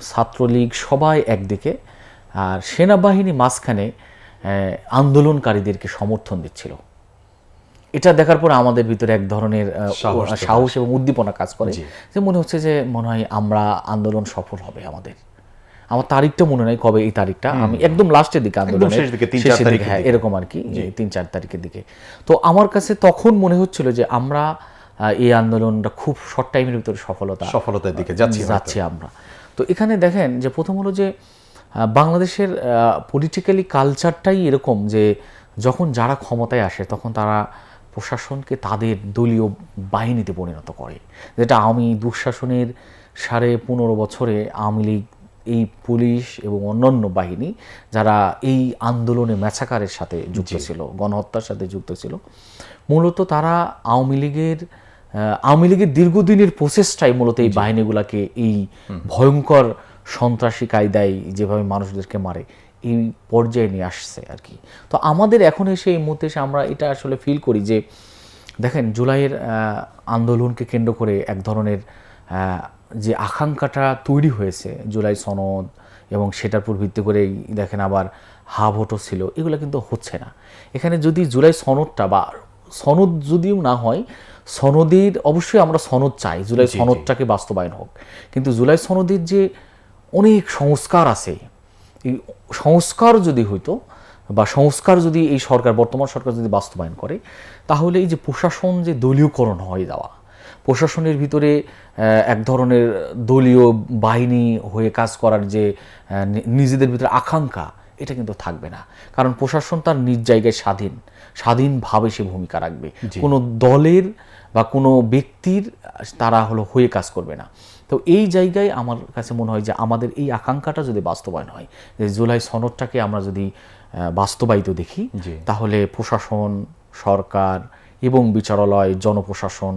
ছাত্রলীগ সবাই একদিকে, আর সেনাবাহিনী মাঝখানে আন্দোলনকারীদেরকে সমর্থন দিচ্ছিল। এটা দেখার পর আমাদের ভিতরে এক ধরনের সাহস এবং উদ্দীপনা কাজ করে, যে মনে হচ্ছে যে মনে হয় আমরা আন্দোলন সফল হবে আমাদের। আমার তারিখটা মনে নাই কবে, এই তারিখটা আমি একদম লাস্টের দিকে, আন্দোলনের শেষের দিকে, হ্যাঁ এরকম আর কি, 3-4 তারিখের দিকে। তো আমার কাছে তখন মনে হচ্ছিল যে আমরা এই আন্দোলনটা খুব শর্ট টাইমের ভিতরে সফলতার দিকে যাচ্ছি আমরা। তো এখানে দেখেন যে প্রথম হলো যে বাংলাদেশের পলিটিক্যালি কালচারটাই এরকম যে যখন যারা ক্ষমতায় আসে তখন তারা প্রশাসনকে তাদের দলীয় বাহিনীতে পরিণত করে, যেটা আওয়ামী দুঃশাসনের 15.5 বছরে আওয়ামী লীগ, এই পুলিশ এবং অন্যান্য বাহিনী যারা এই আন্দোলনে ম্যাসাকারের সাথে যুক্ত ছিল, গণহত্যার সাথে যুক্ত ছিল, মূলত তারা আওয়ামী লীগের দীর্ঘদিনের প্রচেষ্টাই মূলত এই বাহিনীগুলোকে এই ভয়ঙ্কর সন্ত্রাসী কায়দায় যেভাবে মানুষদেরকে মারে এই পর্যায়ে নিয়ে আসছে আর কি। তো আমাদের এখন এসে এই মুহূর্তে এসে আমরা এটা আসলে ফিল করি যে দেখেন জুলাইয়ের আন্দোলনকে কেন্দ্র করে এক ধরনের যে আকাঙ্ক্ষাটা তৈরি হয়েছে, জুলাই সনদ এবং সেটার উপর ভিত্তি করে দেখেন আবার হা ভোটও ছিল, এগুলো কিন্তু হচ্ছে না। এখানে যদি জুলাই সনদটা বা সনদ যদিও না হয়, সনদের অবশ্যই আমরা সনদ চাই, জুলাই সনদটাকে বাস্তবায়ন হোক, কিন্তু জুলাই সনদের যে অনেক সংস্কার আছে, এই সংস্কার যদি হইতো বা সংস্কার যদি এই সরকার, বর্তমান সরকার যদি বাস্তবায়ন করে, তাহলে এই যে প্রশাসন যে দলীয়করণ হয়ে যাওয়া, প্রশাসনের ভিতরে এক ধরনের দলীয় বাহিনী হয়ে কাজ করার যে নিজেদের ভিতরে আকাঙ্ক্ষা, এটা কিন্তু থাকবে না। কারণ প্রশাসন তার নিজ জায়গায় স্বাধীনভাবে সে ভূমিকা রাখবে, কোনো দলের বা কোনো ব্যক্তির তারা হয়ে কাজ করবে না। তো এই জায়গায় আমার কাছে মনে হয় যে আমাদের এই আকাঙ্ক্ষাটা যদি বাস্তবায়ন হয়, যে জুলাই সনদটাকে আমরা যদি বাস্তবায়িত দেখি, তাহলে প্রশাসন, সরকার এবং বিচারালয়, জনপ্রশাসন,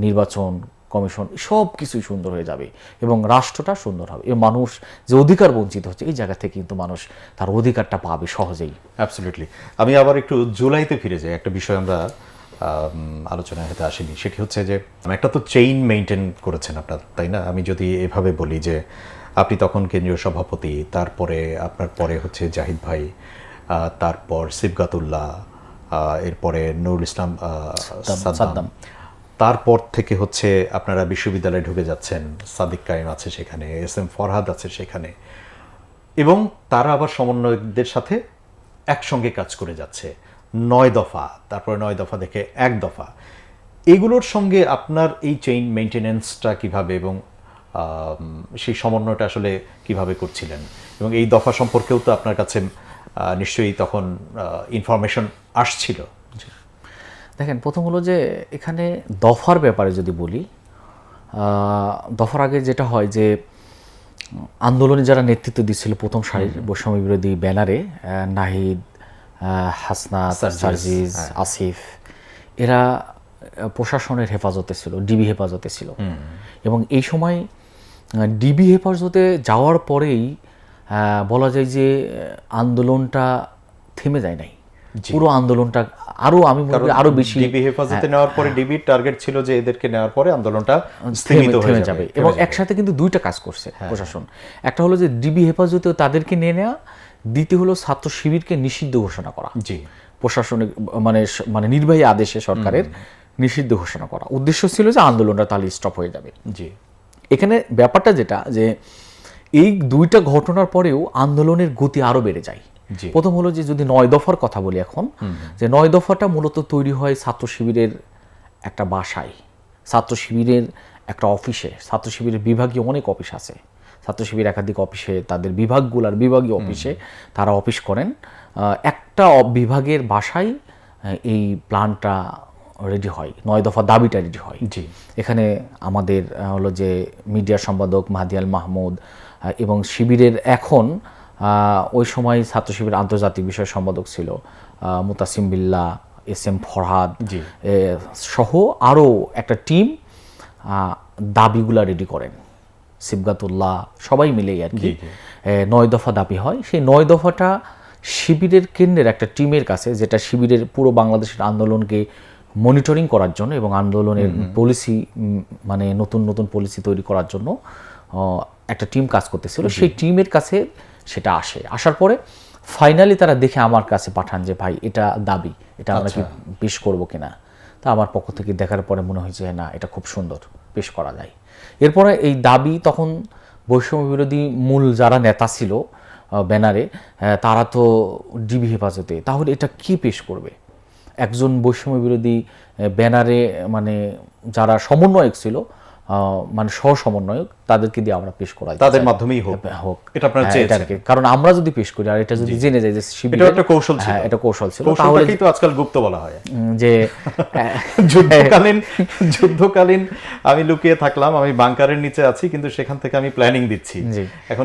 নির্বাচন কমিশন সব কিছুই সুন্দর হয়ে যাবে এবং রাষ্ট্রটা সুন্দর হবে এবং মানুষ যে অধিকার বঞ্চিত হচ্ছে এই জায়গা থেকে কিন্তু মানুষ তার অধিকারটা পাবে সহজেই। অ্যাবসলিউটলি। আমি আবার একটু জুলাইতে ফিরে যাই। একটা বিষয় আমরা আলোচনায় হতে আসেনি, সেটি হচ্ছে যে একটা তো চেইন মেনটেন করেছেন আপনার, তাই না? আমি যদি এভাবে বলি যে আপনি তখন কেন্দ্রীয় সভাপতি, তারপরে আপনার পরে হচ্ছে জাহিদ ভাই, তারপর সিবগাতুল্লাহ, এরপরে নুরুল ইসলাম সাদ্দাম, তারপর থেকে হচ্ছে আপনারা বিশ্ববিদ্যালয়ে ঢুকে যাচ্ছেন, সাদিক কায়েম আছে সেখানে, SM ফরহাদ আছে সেখানে, এবং তারা আবার সমন্বয়কদের সাথে একসঙ্গে কাজ করে যাচ্ছে। 9 দফা, তারপরে 9 দফা দেখে 1 দফা, এগুলোর সঙ্গে আপনার এই চেইন মেইনটেনেন্সটা কিভাবে এবং সেই সমন্বয়টা আসলে কিভাবে করছিলেন? এবং এই দফা সম্পর্কেও তো আপনার কাছে নিশ্চয়ই তখন ইনফরমেশন আসছিল। দেখেন, প্রথম হলো যে এখানে দফার ব্যাপারে যদি বলি, দফার আগে যেটা হয় যে আন্দোলনে যারা নেতৃত্ব দিচ্ছিল প্রথম সারির বৈষম্য বিরোধী ব্যানারে, নাহিদ, হাসনাত, সার্জিজ, আসিফ, এরা প্রশাসনের হেফাজতে ছিল, ডিবি হেফাজতে ছিল। এবং এই সময় ডিবি হেফাজতে যাওয়ার পরেই বলা যায় যে আন্দোলনটা থেমে যায় নাই, পুরো আন্দোলনটা আরো বেশি ডিবি হেফাজতে নেওয়ার পরে ডিবির টার্গেট ছিল যে এদেরকে নেওয়ার পরে আন্দোলনটা স্থগিত হয়ে যাবে। এবং একসাথে কিন্তু দুইটা কাজ করছে প্রশাসন। একটা হলো যে ডিবি হেফাজতে তাদেরকে নিয়ে নেওয়া, দ্বিতীয় হলো ছাত্র শিবিরকে নিষিদ্ধ ঘোষণা করা, প্রশাসনিক মানে নির্বাহী আদেশে সরকারের নিষিদ্ধ ঘোষণা করা। উদ্দেশ্য ছিল যে আন্দোলনটা তাহলে স্টপ হয়ে যাবে। এখানে ব্যাপারটা যেটা, যে এই দুইটা ঘটনার পরেও আন্দোলনের গতি আরো বেড়ে যায়। প্রথম হলো যে যদি 9 দফার কথা বলি এখন, যে 9 দফাটা মূলত তৈরি হয় ছাত্র শিবিরের একটা বাসায়, ছাত্র শিবিরের একটা অফিসে। ছাত্র শিবিরের বিভাগীয় অনেক অফিস আছে, ছাত্র শিবির একাধিক অফিসে, তাদের বিভাগগুলোর বিভাগীয় অফিসে তারা অফিস করেন। একটা বিভাগের বাসায় এই প্ল্যানটা রেডি হয়, 9 দফা দাবিটা রেডি হয়। এখানে আমাদের হলো যে মিডিয়া সম্পাদক মাহাদি আল মাহমুদ এবং শিবিরের এখন ওই সময় ছাত্র শিবির আন্তর্জাতিক বিষয় সম্পাদক ছিল মুতাসিম বিল্লাহ, SM ফরহাদ সহ আরও একটা টিম দাবিগুলা রেডি করেন। সিবগাতুল্লাহ সবাই মিলেই আর কি 9 দফা দাবি হয়। সেই 9 দফাটা শিবিরের কেন্দ্রের একটা টিমের কাছে, যেটা শিবিরের পুরো বাংলাদেশের আন্দোলনকে মনিটরিং করার জন্য এবং আন্দোলনের পলিসি মানে নতুন নতুন পলিসি তৈরি করার জন্য একটা টিম কাজ করতেছিল। সেই টিমের কাছে সেটা আসার পরে ফাইনালি তারা দেখে আমার কাছে পাঠান যে ভাই এটা দাবি, এটা আমরা কি পেশ করবো কিনা। তা আমার পক্ষ থেকে দেখার পরে মনে হয়েছে না এটা খুব সুন্দর, পেশ করা যায়। এরপরে এই দাবি তখন বৈষম্য বিরোধী মূল যারা নেতা ছিল ব্যানারে, তারা তো ডিবি হেফাজতে, তাহলে এটা কি পেশ করবে? একজন বৈষম্য বিরোধী ব্যানারে মানে যারা সমন্বয়ক ছিল, মানে সহ সমন্বয়ক, তাদেরকে দিয়ে আমরা পেশ করাই, তাদের মাধ্যমেই হোক, এটা আপনারা চেয়েছেন। কারণ আমরা যদি পেশ করি আর এটা যদি জেনে যায় যে এটা একটা কৌশল ছিল, এটা কৌশল ছিল, তাহলে তো আজকাল গুপ্ত বলা হয় যে যুদ্ধকালীন আমি লুকিয়ে থাকলাম, আমি বাংকারের নিচে আছি, কিন্তু সেখান থেকে আমি প্ল্যানিং দিচ্ছি। এখন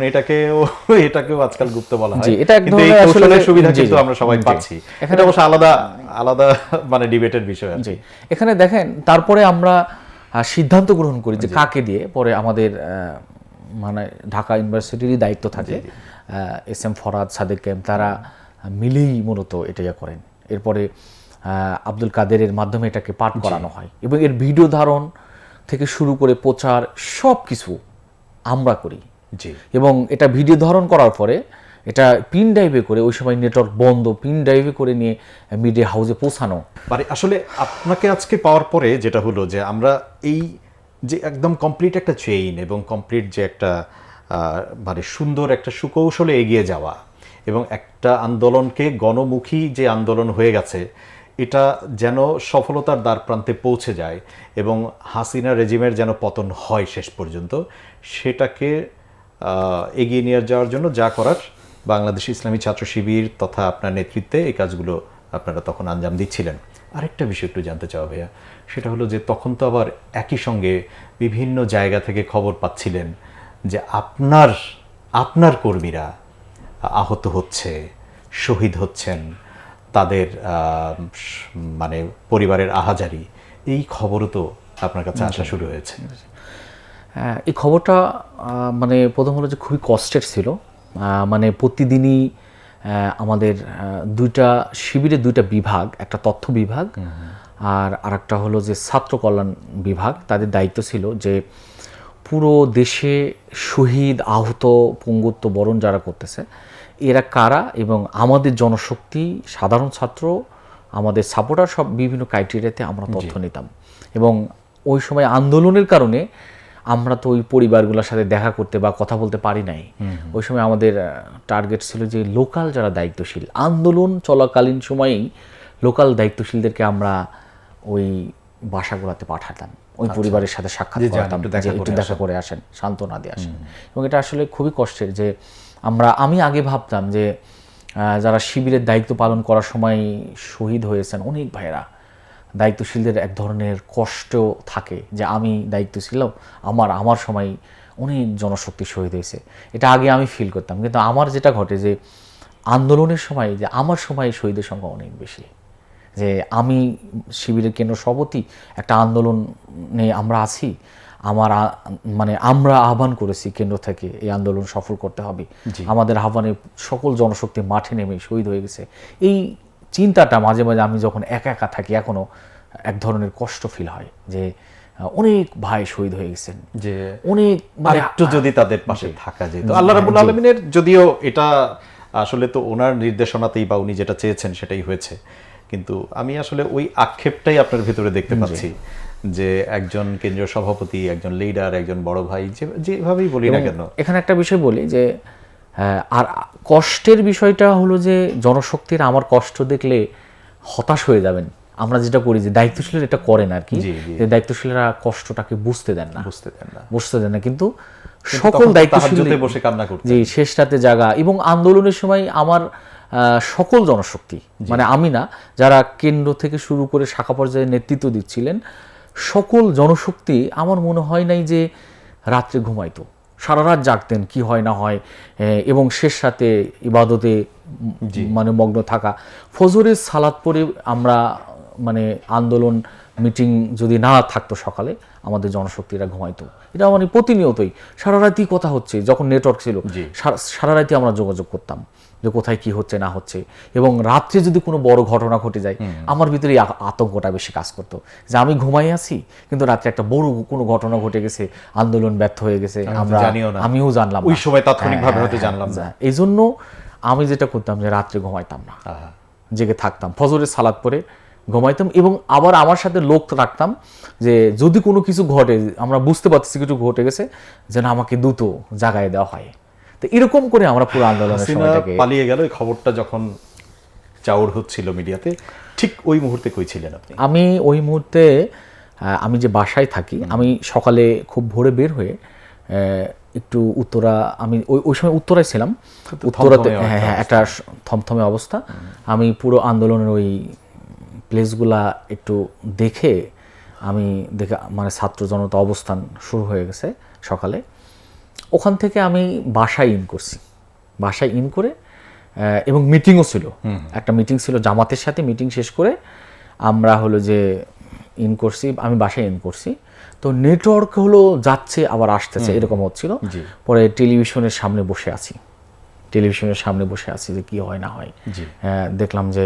এটাকেও আজকাল গুপ্ত বলা হয়, কিন্তু এই কৌশলের সুবিধা কিন্তু আমরা সবাই পাচ্ছি। এটা অবশ্য আলাদা মানে ডিবেটের বিষয় আছে। এখানে দেখেন, তারপরে আমরা সিদ্ধান্ত গ্রহণ করি যে কাকে দিয়ে। পরে আমাদের মানে ঢাকা ইউনিভার্সিটিরই দায়িত্ব থাকে, এস এম ফরহাদ, সাদেক ক্যাম, তারা মিলেই মূলত এটা করেন। এরপরে আব্দুল কাদেরের মাধ্যমে এটাকে পাঠ করানো হয় এবং এর ভিডিও ধারণ থেকে শুরু করে প্রচার সব কিছু আমরা করি। এবং এটা ভিডিও ধারণ করার পরে এটা পিন ড্রাইভে করে, ওই সময় নেটওয়ার্ক বন্ধ, পিন ড্রাইভে করে নিয়ে মিডিয়া হাউসে পৌঁছানো। মানে আসলে আপনাকে আজকে পাওয়ার পরে যেটা হলো যে আমরা এই যে একদম কমপ্লিট একটা চেইন এবং কমপ্লিট যে একটা মানে সুন্দর একটা সুকৌশলে এগিয়ে যাওয়া এবং একটা আন্দোলনকে গণমুখী যে আন্দোলন হয়ে গেছে, এটা যেন সফলতার দ্বার প্রান্তে পৌঁছে যায় এবং হাসিনা রেজিমের যেন পতন হয় শেষ পর্যন্ত, সেটাকে এগিয়ে নিয়ে যাওয়ার জন্য যা করার বাংলাদেশ ইসলামী ছাত্র শিবির তথা আপনার নেতৃত্বে এই কাজগুলো আপনারা তখন আঞ্জাম দিচ্ছিলেন। আরেকটা বিষয় একটু জানতে চাওয়া ভাইয়া, সেটা হলো যে তখন তো আবার একই সঙ্গে বিভিন্ন জায়গা থেকে খবর পাচ্ছিলেন যে আপনার কর্মীরা আহত হচ্ছে, শহীদ হচ্ছেন, তাদের মানে পরিবারের আহাজারি, এই খবরও তো আপনার কাছে আসা শুরু হয়েছে। এই খবরটা মানে প্রথম হলো যে খুবই কষ্টের ছিল। মানে প্রতিদিনই আমাদের শিবিরের দুইটা বিভাগ, একটা তথ্য বিভাগ আর আরেকটা হলো যে ছাত্র কল্যাণ বিভাগ, তাদের দায়িত্ব ছিল যে পুরো দেশে শহীদ, আহত, পঙ্গুত্ব বরণ যারা করতেছে এরা কারা এবং আমাদের জনশক্তি, সাধারণ ছাত্র, আমাদের সাপোর্টার, সব বিভিন্ন ক্রাইটেরিয়াতে আমরা তথ্য নিতাম। এবং ওই সময় আন্দোলনের কারণে আমরা তো ওই পরিবারগুলোর সাথে দেখা করতে বা কথা বলতে পারি নাই। ওই সময় আমাদের টার্গেট ছিল যে লোকাল যারা দায়িত্বশীল, আন্দোলন চলাকালীন সময়েই লোকাল দায়িত্বশীলদেরকে আমরা ওই বাসাগুলোতে পাঠাতাম, ওই পরিবারের সাথে সাক্ষাৎ করতাম, একটু দেখা করে আসেন, সান্ত্বনা দিয়ে আসেন। এবং এটা আসলে খুবই কষ্টের যে আমি আগে ভাবতাম যে যারা শিবিরের দায়িত্ব পালন করার সময় শহীদ হয়েছেন অনেক ভাইয়েরা, দায়িত্বশীলদের এক ধরনের কষ্ট থাকে যে আমি দায়িত্বশীল, আমার সময় অনেক জনশক্তি শহীদ হয়েছে, এটা আগে আমি ফিল করতাম। কিন্তু আমার যেটা ঘটে যে আন্দোলনের সময় যে আমার সময় শহীদের সংখ্যা অনেক বেশি, যে আমি শিবিরের কেন্দ্র সভাপতি, একটা আন্দোলনে আমরা আছি, মানে আমরা আহ্বান করেছি কেন্দ্র থেকে এই আন্দোলন সফল করতে হবে, আমাদের আহ্বানে সকল জনশক্তি মাঠে নেমে শহীদ হয়ে গেছে। এই চিন্তাটা মাঝে মাঝে আমি যখন একা একা থাকি এখনো এক ধরনের কষ্ট ফিল হয় যে অনেক ভাই শহীদ হয়ে গেছেন, যে অনেক একটু যদি তাদের পাশে থাকা যেত। আল্লাহ রাব্বুল আলামিনের যদিও এটা আসলে তো ওনার নির্দেশনাতেই বা উনি যেটা চেয়েছেন সেটাই হয়েছে, কিন্তু আমি আসলে ওই আক্ষেপটাই আপনার ভিতরে দেখতে পাচ্ছি যে একজন কেন্দ্রীয় সভাপতি, একজন লিডার, একজন বড় ভাই, যেভাবেই বলি না কেন। এখানে একটা বিষয় বলি যে আর কষ্টের বিষয়টা হলো যে জনশক্তির আমার কষ্ট দেখলে হতাশ হয়ে যাবেন। আমরা যেটা করি যে দায়িত্বশীলরা এটা করেন আর কি, যে দায়িত্বশীলরা কষ্টটাকে বুঝতে দেন না, কিন্তু সকল দায়িত্বশীল বসে কান্না করতে, যে শেষ রাতে জাগা। এবং আন্দোলনের সময় আমার সকল জনশক্তি, মানে আমি না, যারা কেন্দ্র থেকে শুরু করে শাখা পর্যায়ে নেতৃত্ব দিচ্ছিলেন, সকল জনশক্তি আমার মনে হয় নাই যে রাত্রে ঘুমাইতো, সারা রাত জাগতেন, কি হয় না হয়, এবং শেষ রাতে ইবাদতে মানে মগ্ন থাকা। ফজরের সালাত পরে আমরা মানে আন্দোলন মিটিং যদি না থাকতো সকালে, আমাদের জনশক্তিরা ঘুমাইতো। এটা মানে প্রতিনিয়তই সারা রাতই কথা হচ্ছে, যখন নেটওয়ার্ক ছিল সারা রাতই আমরা যোগাযোগ করতাম যে কোথায় কি হচ্ছে না হচ্ছে। এবং রাত্রে যদি কোনো বড় ঘটনা ঘটে যায় আমার ভিতরে আতঙ্কটা বেশি কাজ করতো, যে আমি ঘুমাই আছি কিন্তু রাত্রে একটা বড় কোনো ঘটনা ঘটে গেছে, আন্দোলন ব্যর্থ হয়ে গেছে, আমিও জানলাম ওই সময় তাৎক্ষণিকভাবে হয়তো জানলাম না। এই জন্য আমি যেটা করতাম যে রাত্রে ঘুমাইতাম না, জেগে থাকতাম, ফজরের সালাত পরে ঘুমাইতাম। এবং আবার আমার সাথে লোক রাখতাম যে যদি কোনো কিছু ঘটে, আমরা বুঝতে পারছি কিছু ঘটে গেছে, যেন আমাকে দ্রুত জাগায় দেওয়া হয়। তো এরকম করে আমরা পুরো আন্দোলনের সময়টাকে পালিয়ে গেল। এই খবরটা যখন চাউর হচ্ছিল মিডিয়াতে, ঠিক ওই মুহূর্তে কই ছিলেন আপনি? আমি ওই মুহূর্তে আমি যে বাসায় থাকি, আমি সকালে খুব ভোরে বের হয়ে একটু উত্তরা, আমি ওই সময় উত্তরায় ছিলাম, উত্তরাতে হ্যাঁ একটা থমথমে অবস্থা। আমি পুরো আন্দোলনের ওই প্লেসগুলা একটু দেখে মানে ছাত্র জনতা অবস্থান শুরু হয়ে গেছে সকালে। ওখান থেকে আমি বাসায় ইন করছি, বাসায় ইন করে এবং মিটিংও ছিল, একটা মিটিং ছিল জামাতের সাথে। মিটিং শেষ করে আমরা হলো যে ইন করছি, আমি বাসায় ইন করছি। তো নেটওয়ার্ক হলো যাচ্ছে আবার আসতেছে, এরকম হচ্ছিল। পরে টেলিভিশনের সামনে বসে আছি, যে কি হয় না হয়। দেখলাম যে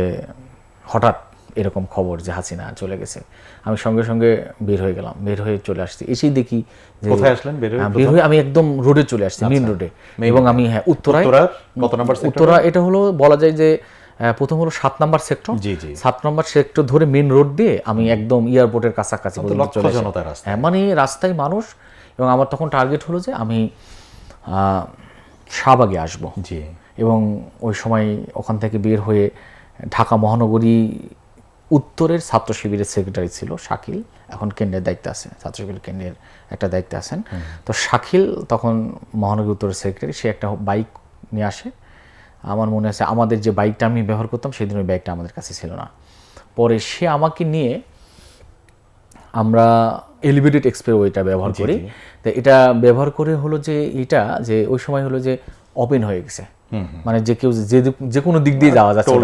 হঠাৎ এরকম খবর যে হাসিনা চলে গেছে। আমি সঙ্গে সঙ্গে বের হয়ে গেলাম, বের হয়ে চলে আসছি। এসেই দেখি যে কোথায় আসলেন? বের হয়ে আমি একদম রোডে চলে আসছি, মেইন রোডে। এবং আমি উত্তরায়, কত নাম্বার সেক্টর? উত্তরা এটা হলো বলা যায় যে প্রথম হলো 7 নম্বর সেক্টর। 7 নম্বর সেক্টর ধরে মেইন রোড দিয়ে আমি একদম এয়ারপোর্টের কাছাকাছি চলে আসি। মানে রাস্তায় মানুষ। এবং আমার তখন টার্গেট হলো যে আমি শাহবাগে আসবো। এবং ওই সময় ওখান থেকে বের হয়ে ঢাকা মহানগরী উত্তরের ছাত্র শিবিরের সেক্রেটারি ছিল শাকিল, এখন কেন্দ্রের দায়িত্বে আছে, ছাত্র শিবির কেন্দ্রের একটা দায়িত্বে আছেন। তো শাকিল তখন মহানগরী উত্তরের সেক্রেটারি, সে একটা বাইক নিয়ে আসে। আমার মনে আছে আমাদের যে বাইকটা আমি ব্যবহার করতাম সেদিন ওই বাইকটা আমাদের কাছে ছিল না। পরে সে আমাকে নিয়ে আমরা এলিভেটেড এক্সপ্রেসওয়েটা ব্যবহার করি। তো এটা ব্যবহার করে হলো যে এটা যে ওই সময় হলো যে ওপেন হয়ে গেছে, মানে যে কেউ যে কোনো দিক দিয়ে যাওয়া যাচ্ছে,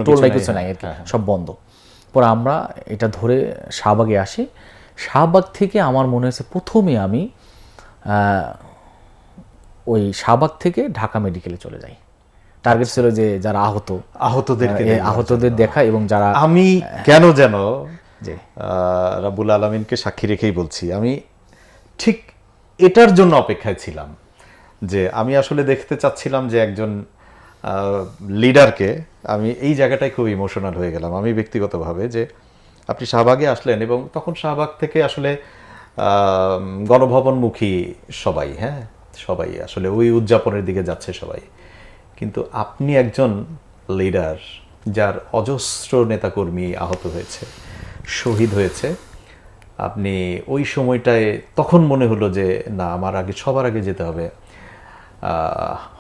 টোল নাই কিছু নাই আর কি, সব বন্ধ। পরে আমরা এটা ধরে শাহবাগে আসি। শাহবাগ থেকে আমার মনে হয়েছে প্রথমে আমি ওই শাহবাগ থেকে ঢাকা মেডিকেলে চলে যাই। টার্গেট ছিল যে যারা আহতদের দেখা, এবং যারা আমি কেন যেন রাব্বুল আলামিনকে সাক্ষী রেখেই বলছি, আমি ঠিক এটার জন্য অপেক্ষায় ছিলাম যে আমি আসলে দেখতে চাচ্ছিলাম যে একজন লিডারকে। আমি এই জায়গাটায় খুব ইমোশনাল হয়ে গেলাম আমি ব্যক্তিগতভাবে, যে আপনি শাহবাগে আসলেন এবং তখন শাহবাগ থেকে আসলে গণভবনমুখী সবাই, সবাই আসলে ওই উদযাপনের দিকে যাচ্ছে সবাই। কিন্তু আপনি একজন লিডার যার অজস্র নেতাকর্মী আহত হয়েছে, শহীদ হয়েছে, আপনি ওই সময়টায় তখন মনে হলো যে না, আমার সবার আগে যেতে হবে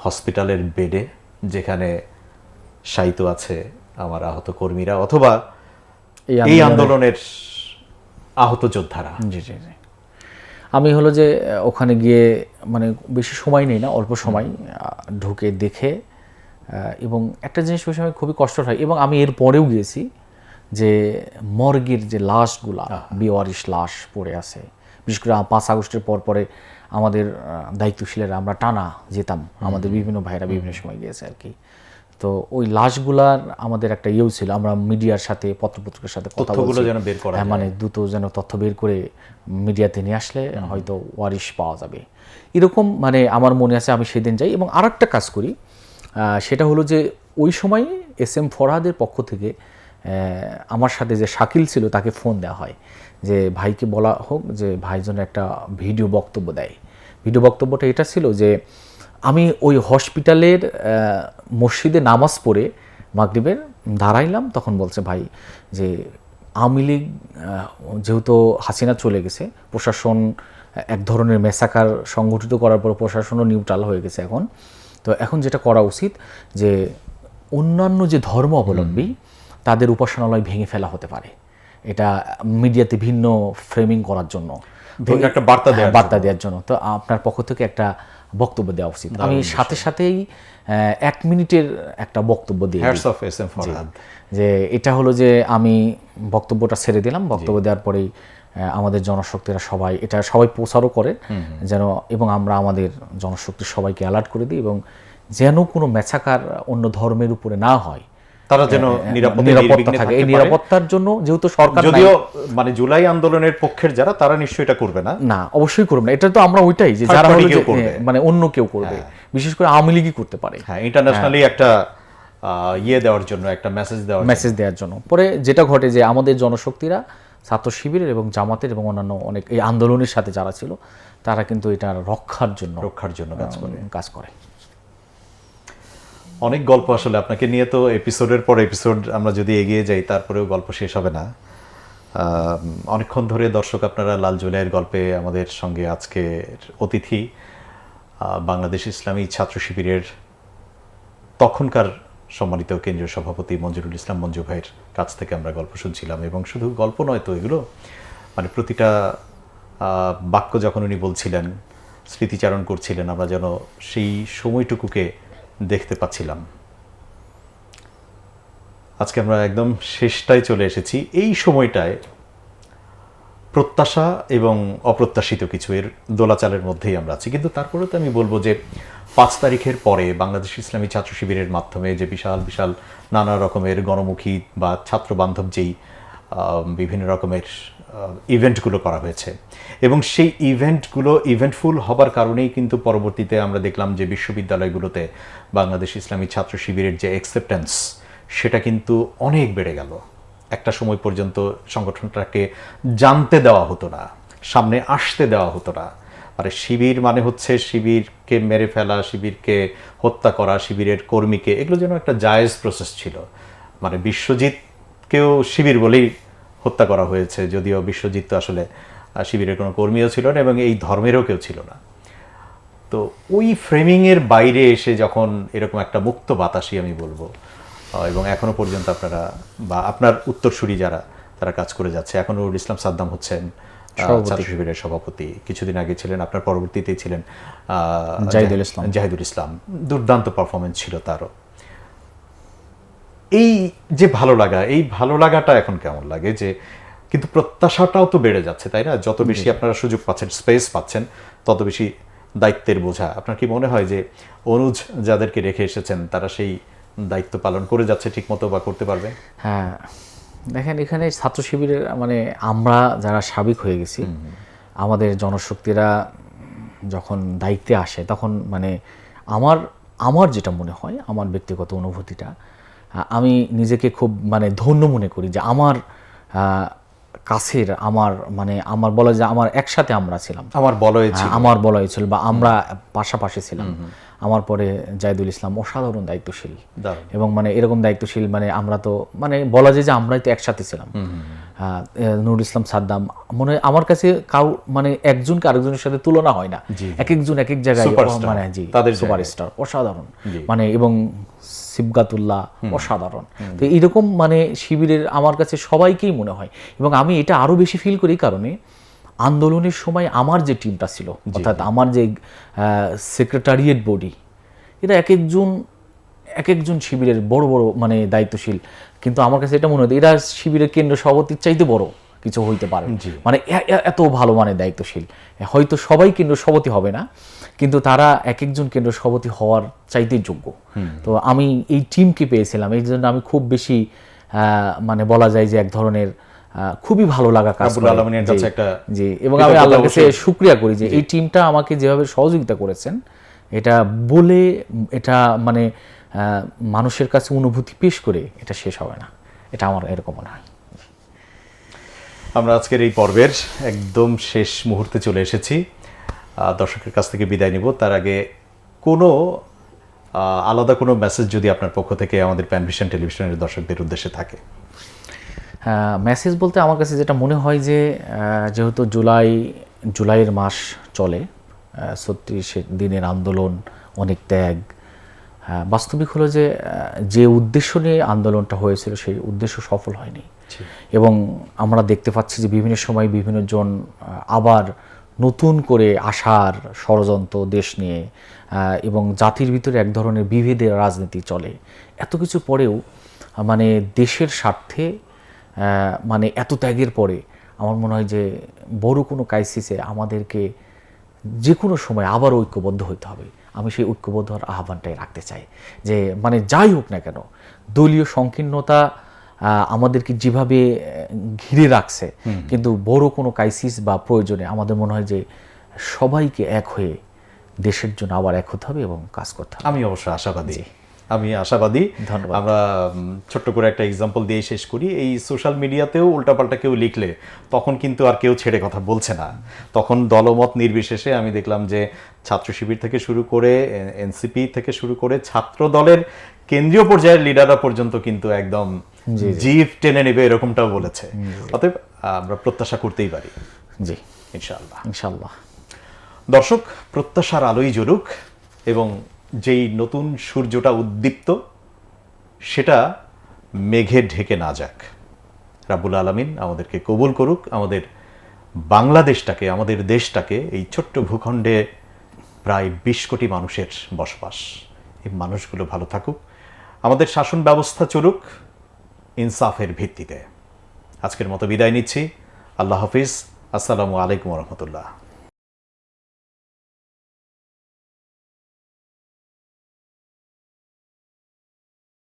হসপিটালের বেডে, যেখানে শায়িত আছে আমার আহত কর্মীরা অথবা এই আন্দোলনের আহত যোদ্ধারা। আমি হলো যে ওখানে গিয়ে মানে বেশি সময় নেই না, অল্প সময় ঢুকে দেখে, এবং একটা জিনিস ওই সময় খুবই কষ্ট হয়। এবং আমি এর পরেও গিয়েছি যে মর্গের যে লাশগুলা, বেওয়ারিশ লাশ পড়ে আছে, বিশেষ করে 5 আগস্টের পরে আমাদের দায়িত্বশীলেরা আমরা টানা যেতাম, আমাদের বিভিন্ন ভাইরা বিভিন্ন সময় গিয়েছে আর কি। তো ওই লাশগুলার আমাদের একটা ইয়েও ছিল, আমরা মিডিয়ার সাথে পত্রপত্রিকার সাথে কথা বলছি, মানে দ্রুত যেন তথ্য বের করে মিডিয়াতে নিয়ে আসলে হয়তো ওয়ারিশ পাওয়া যাবে, এরকম মানে আমার মনে আছে। আমি সেদিন যাই এবং আর একটা কাজ করি, সেটা হলো যে ওই সময় SM ফরহাদের পক্ষ থেকে আমার সাথে যে শাকিল ছিল তাকে ফোন দেওয়া হয় যে ভাইকে বলা হোক যে ভাই যেন একটা ভিডিও বক্তব্য দেয়। ভিডিও বক্তব্যটা এটা ছিল যে আমি ওই হসপিটালের মসজিদে নামাজ পড়ে মাগরিবের দাঁড়াইলাম, তখন বলছে ভাই যে আওয়ামী লীগ যেহেতু হাসিনা চলে গেছে, প্রশাসন এক ধরনের মেসাকার সংগঠিত করার পর প্রশাসনও নিউট্রাল হয়ে গেছে এখন, তো এখন যেটা করা উচিত যে অন্যান্য যে ধর্ম অবলম্বী তাদের উপাসনালয় ভেঙে ফেলা হতে পারে, এটা মিডিয়াতে ভিন্ন ফ্রেমিং করার জন্য, একটা বার্তা দেওয়ার জন্য। তো আপনার পক্ষ থেকে একটা বক্তব্য দেওয়া উচিত। আমি সাথে সাথেই 1 মিনিটের একটা বক্তব্য দিয়ে যে এটা হলো যে আমি বক্তব্যটা ছেড়ে দিলাম। বক্তব্য দেওয়ার পরেই আমাদের জনশক্তিরা সবাই এটা সবাই প্রচারও করে যেন, এবং আমরা আমাদের জনশক্তির সবাইকে অ্যালার্ট করে দিই এবং যেন কোনো ম্যাচাকার অন্য ধর্মের উপরে না হয়, তারা যেন নিরাপত্তা থাকে। এই নিরাপত্তার জন্য যেহেতু সরকার, যদিও মানে জুলাই আন্দোলনের পক্ষের যারা, তারা নিশ্চয়ই এটা করবে না, না অবশ্যই করবে না। এটা তো আমরা ওইটাই যে যারা হলো যে মানে অন্য কেউ করবে, বিশেষ করে আওয়ামী লীগই করতে পারে। হ্যাঁ, ইন্টারন্যাশনালি একটা দেওয়ার জন্য, একটা মেসেজ দেওয়ার জন্য। পরে যেটা ঘটে যে আমাদের জনশক্তিরা ছাত্র শিবিরের এবং জামাতের এবং অন্যান্য অনেক এই আন্দোলনের সাথে যারা ছিল, তারা কিন্তু এটা রক্ষার জন্য কাজ করে। অনেক গল্প আসলে আপনাকে নিয়ে, তো এপিসোডের পর এপিসোড আমরা যদি এগিয়ে যাই তারপরেও গল্প শেষ হবে না। অনেকক্ষণ ধরে দর্শক আপনারা লাল জুলাইয়ের গল্পে আমাদের সঙ্গে আজকের অতিথি বাংলাদেশ ইসলামী ছাত্র শিবিরের তখনকার সম্মানিত কেন্দ্রীয় সভাপতি মঞ্জুরুল ইসলাম মঞ্জু ভাইয়ের কাছ থেকে আমরা গল্প শুনছিলাম। এবং শুধু গল্প নয় তো, এগুলো মানে প্রতিটা বাক্য যখন উনি বলছিলেন, স্মৃতিচারণ করছিলেন, আমরা যেন সেই সময়টুকুকে দেখতে পাচ্ছিলাম। আজকে আমরা একদম শেষটায় চলে এসেছি। এই সময়টায় প্রত্যাশা এবং অপ্রত্যাশিত কিছু এর দোলাচালের মধ্যেই আমরা আছি। কিন্তু তারপরেও তো আমি বলবো যে 5 তারিখের পরে বাংলাদেশ ইসলামী ছাত্র শিবিরের মাধ্যমে যে বিশাল বিশাল নানা রকমের গণমুখী বা ছাত্র বান্ধব যেই বিভিন্ন রকমের ইভেন্টগুলো করা হয়েছে, এবং সেই ইভেন্টগুলো ইভেন্টফুল হবার কারণেই কিন্তু পরবর্তীতে আমরা দেখলাম যে বিশ্ববিদ্যালয়গুলোতে বাংলাদেশ ইসলামী ছাত্র শিবিরের যে অ্যাকসেপ্টেন্স, সেটা কিন্তু অনেক বেড়ে গেল। একটা সময় পর্যন্ত সংগঠনটাকে জানতে দেওয়া হতো না, সামনে আসতে দেওয়া হতো না। মানে শিবির মানে হচ্ছে শিবিরকে মেরে ফেলা, শিবিরকে হত্যা করা, শিবিরের কর্মীকে, এগুলো যেন একটা জায়েজ প্রসেস ছিল। মানে বিশ্বজিৎকেও শিবির বলেই হত্যা করা হয়েছে, যদিও বিশ্বজিৎ তো আসলে শিবিরের কোনো কর্মীও ছিল না এবং এই ধর্মেরও কেউ ছিল না। তো ওই ফ্রেমিংয়ের বাইরে এসে যখন এরকম একটা মুক্ত বাতাসই আমি বলবো, এবং এখনো পর্যন্ত আপনারা বা আপনার উত্তরসূরি যারা, তারা কাজ করে যাচ্ছে। এখন নুরুল ইসলাম সাদ্দাম হচ্ছেন ছাত্র শিবিরের সভাপতি, কিছুদিন আগে ছিলেন, আপনার পরবর্তীতেই ছিলেন জাহিদুল ইসলাম। দুর্দান্ত পারফরমেন্স ছিল তারও। এই যে ভালো লাগা, এই ভালো লাগাটা এখন কেমন লাগে? যে কিন্তু প্রত্যাশাটাও তো বেড়ে যাচ্ছে, তাই না? যত বেশি আপনারা সুযোগ পাচ্ছেন, স্পেস পাচ্ছেন, তত বেশি দায়িত্বের বোঝা। আপনার কি মনে হয় যে অনুজ যাদেরকে রেখে এসেছেন, তারা সেই দায়িত্ব পালন করে যাচ্ছে ঠিক মতো, বা করতে পারবে? হ্যাঁ, দেখেন এখানে ছাত্র শিবিরের মানে আমরা যারা সাবেক হয়ে গেছি, আমাদের জনশক্তিরা যখন দায়িত্বে আসে, তখন মানে আমার যেটা মনে হয়, আমার ব্যক্তিগত অনুভূতিটা, আমি নিজেকে খুব মানে ধন্য মনে করি যে আমার কাছের, আমার বলা যায় আমার একসাথে আমরা ছিলাম, আমার বলয় ছিল বা আমরা পাশাপাশি ছিলাম। আমার পরে জাহিদুল ইসলাম অসাধারণ দায়িত্বশীল, এবং মানে এরকম দায়িত্বশীল মানে আমরা তো মানে বলা যায় যে আমরাই তো একসাথে ছিলাম। নুরুল ইসলাম সাদ্দাম মনে হয় আমার কাছে মানে একজনকে আরেকজনের সাথে তুলনা হয় না, এক একজন এক এক জায়গায় মানে তাদের সুপারস্টার, অসাধারণ মানে, এবং সিবগাতুল্লাহ অসাধারণ। তো এইরকম মানে শিবিরের আমার কাছে সবাইকেই মনে হয়, এবং আমি এটা আরো বেশি ফিল করি কারণে আন্দোলনের সময় আমার যে টিমটা ছিল, অর্থাৎ আমার যে সেক্রেটারিয়েট বডি, এটা এক একজন শিবিরের বড় বড় মানে দায়িত্বশীল, কিন্তু আমার কাছে এটা মনে হয় এরা শিবিরের কেন্দ্র সভাপতির চাইতে বড় কিছু হইতে পারে, মানে এত ভালো মানে দায়িত্বশীল। হয়তো সবাই কেন্দ্র সভাপতি হবে না, কিন্তু তারা এক একজন কেন্দ্র সভাপতি হওয়ার চাইতেই যোগ্য। তো আমি এই টিমকে পেয়েছিলাম, এই জন্য আমি খুব বেশি মানে বলা যায় যে এক ধরনের খুবই ভালো লাগা কাজ করে। জি, এবং আমি আল্লাহর কাছে শুকরিয়া করি যে এই টিমটা আমাকে যেভাবে সহযোগিতা করেছেন, এটা বলে এটা মানে মানুষের কাছে অনুভূতি পেশ করে এটা শেষ হবে না, এটা আমার এরকম মনে হয়। আমরা আজকের এই পর্বের একদম শেষ মুহূর্তে চলে এসেছি, দর্শকের কাছ থেকে বিদায় নিব। তার আগে কোনো আলাদা কোনো মেসেজ যদি আপনার পক্ষ থেকে আমাদের প্যানভিশন টেলিভিশনের দর্শকদের উদ্দেশ্যে থাকে? মেসেজ বলতে আমার কাছে যেটা মনে হয় যে যেহেতু জুলাইয়ের মাস চলে, 36 দিনের আন্দোলন, অনেক ত্যাগ, বাস্তবিক হলো যে উদ্দেশ্য নিয়ে আন্দোলনটা হয়েছিল সেই উদ্দেশ্য সফল হয়নি, এবং আমরা দেখতে পাচ্ছি যে বিভিন্ন সময় বিভিন্ন জন আবার নতুন করে আসার ষড়যন্ত্র দেশ নিয়ে, এবং জাতির ভিতরে এক ধরনের বিভেদের রাজনীতি চলে। এত কিছু পরেও মানে দেশের স্বার্থে মানে এত ত্যাগের পরে আমার মনে হয় যে বড় কোনো ক্রাইসিসে আমাদেরকে যে কোনো সময় আবার ঐক্যবদ্ধ হতে হবে। আমি সেই ঐক্যবদ্ধ হওয়ার আহ্বানটাই রাখতে চাই, যে মানে যাই হোক না কেন দলীয় সংকীর্ণতা আমাদেরকে যেভাবে ঘিরে রাখছে, কিন্তু বড় কোনো ক্রাইসিস বা প্রয়োজনে আমাদের মনে হয় যে সবাইকে এক হয়ে দেশের জন্য আবার এক হতে হবে এবং কাজ করতে হবে। আমি অবশ্য আশাবাদী, আমি আশাবাদী। ধন্যবাদ। আমরা ছোট্ট করে একটা এক্সাম্পল দিয়ে শেষ করি। এই সোশ্যাল মিডিয়াতেও উল্টাপাল্টা কেউ লিখলে তখন কিন্তু আর কেউ ছেড়ে কথা বলছে না। তখন দলমত নির্বিশেষে আমি দেখলাম যে ছাত্র শিবির থেকে শুরু করে এনসিপি থেকে শুরু করে ছাত্র দলের কেন্দ্রীয় পর্যায়ের লিডাররা পর্যন্ত কিন্তু একদম জিভ টেনে নেবে এরকমটাও বলেছে। অতএব আমরা প্রত্যাশা করতেই পারি। জি, ইনশাআল্লাহ। ইনশাল্লাহ। দর্শক, প্রত্যাশার আলোই জ্বলুক এবং যেই নতুন সূর্যটা উদ্দীপ্ত সেটা মেঘে ঢেকে না যাক। রাব্বুল আলামিন আমাদেরকে কবুল করুক, আমাদের বাংলাদেশটাকে, আমাদের দেশটাকে, এই ছোট্ট ভূখণ্ডে প্রায় 20 কোটি মানুষের বসবাস, এই মানুষগুলো ভালো থাকুক, আমাদের শাসন ব্যবস্থা চলুক ইনসাফের ভিত্তিতে। আজকের মতো বিদায় নিচ্ছি। আল্লাহ হাফিজ। আসসালামু আলাইকুম রহমতুল্লাহ।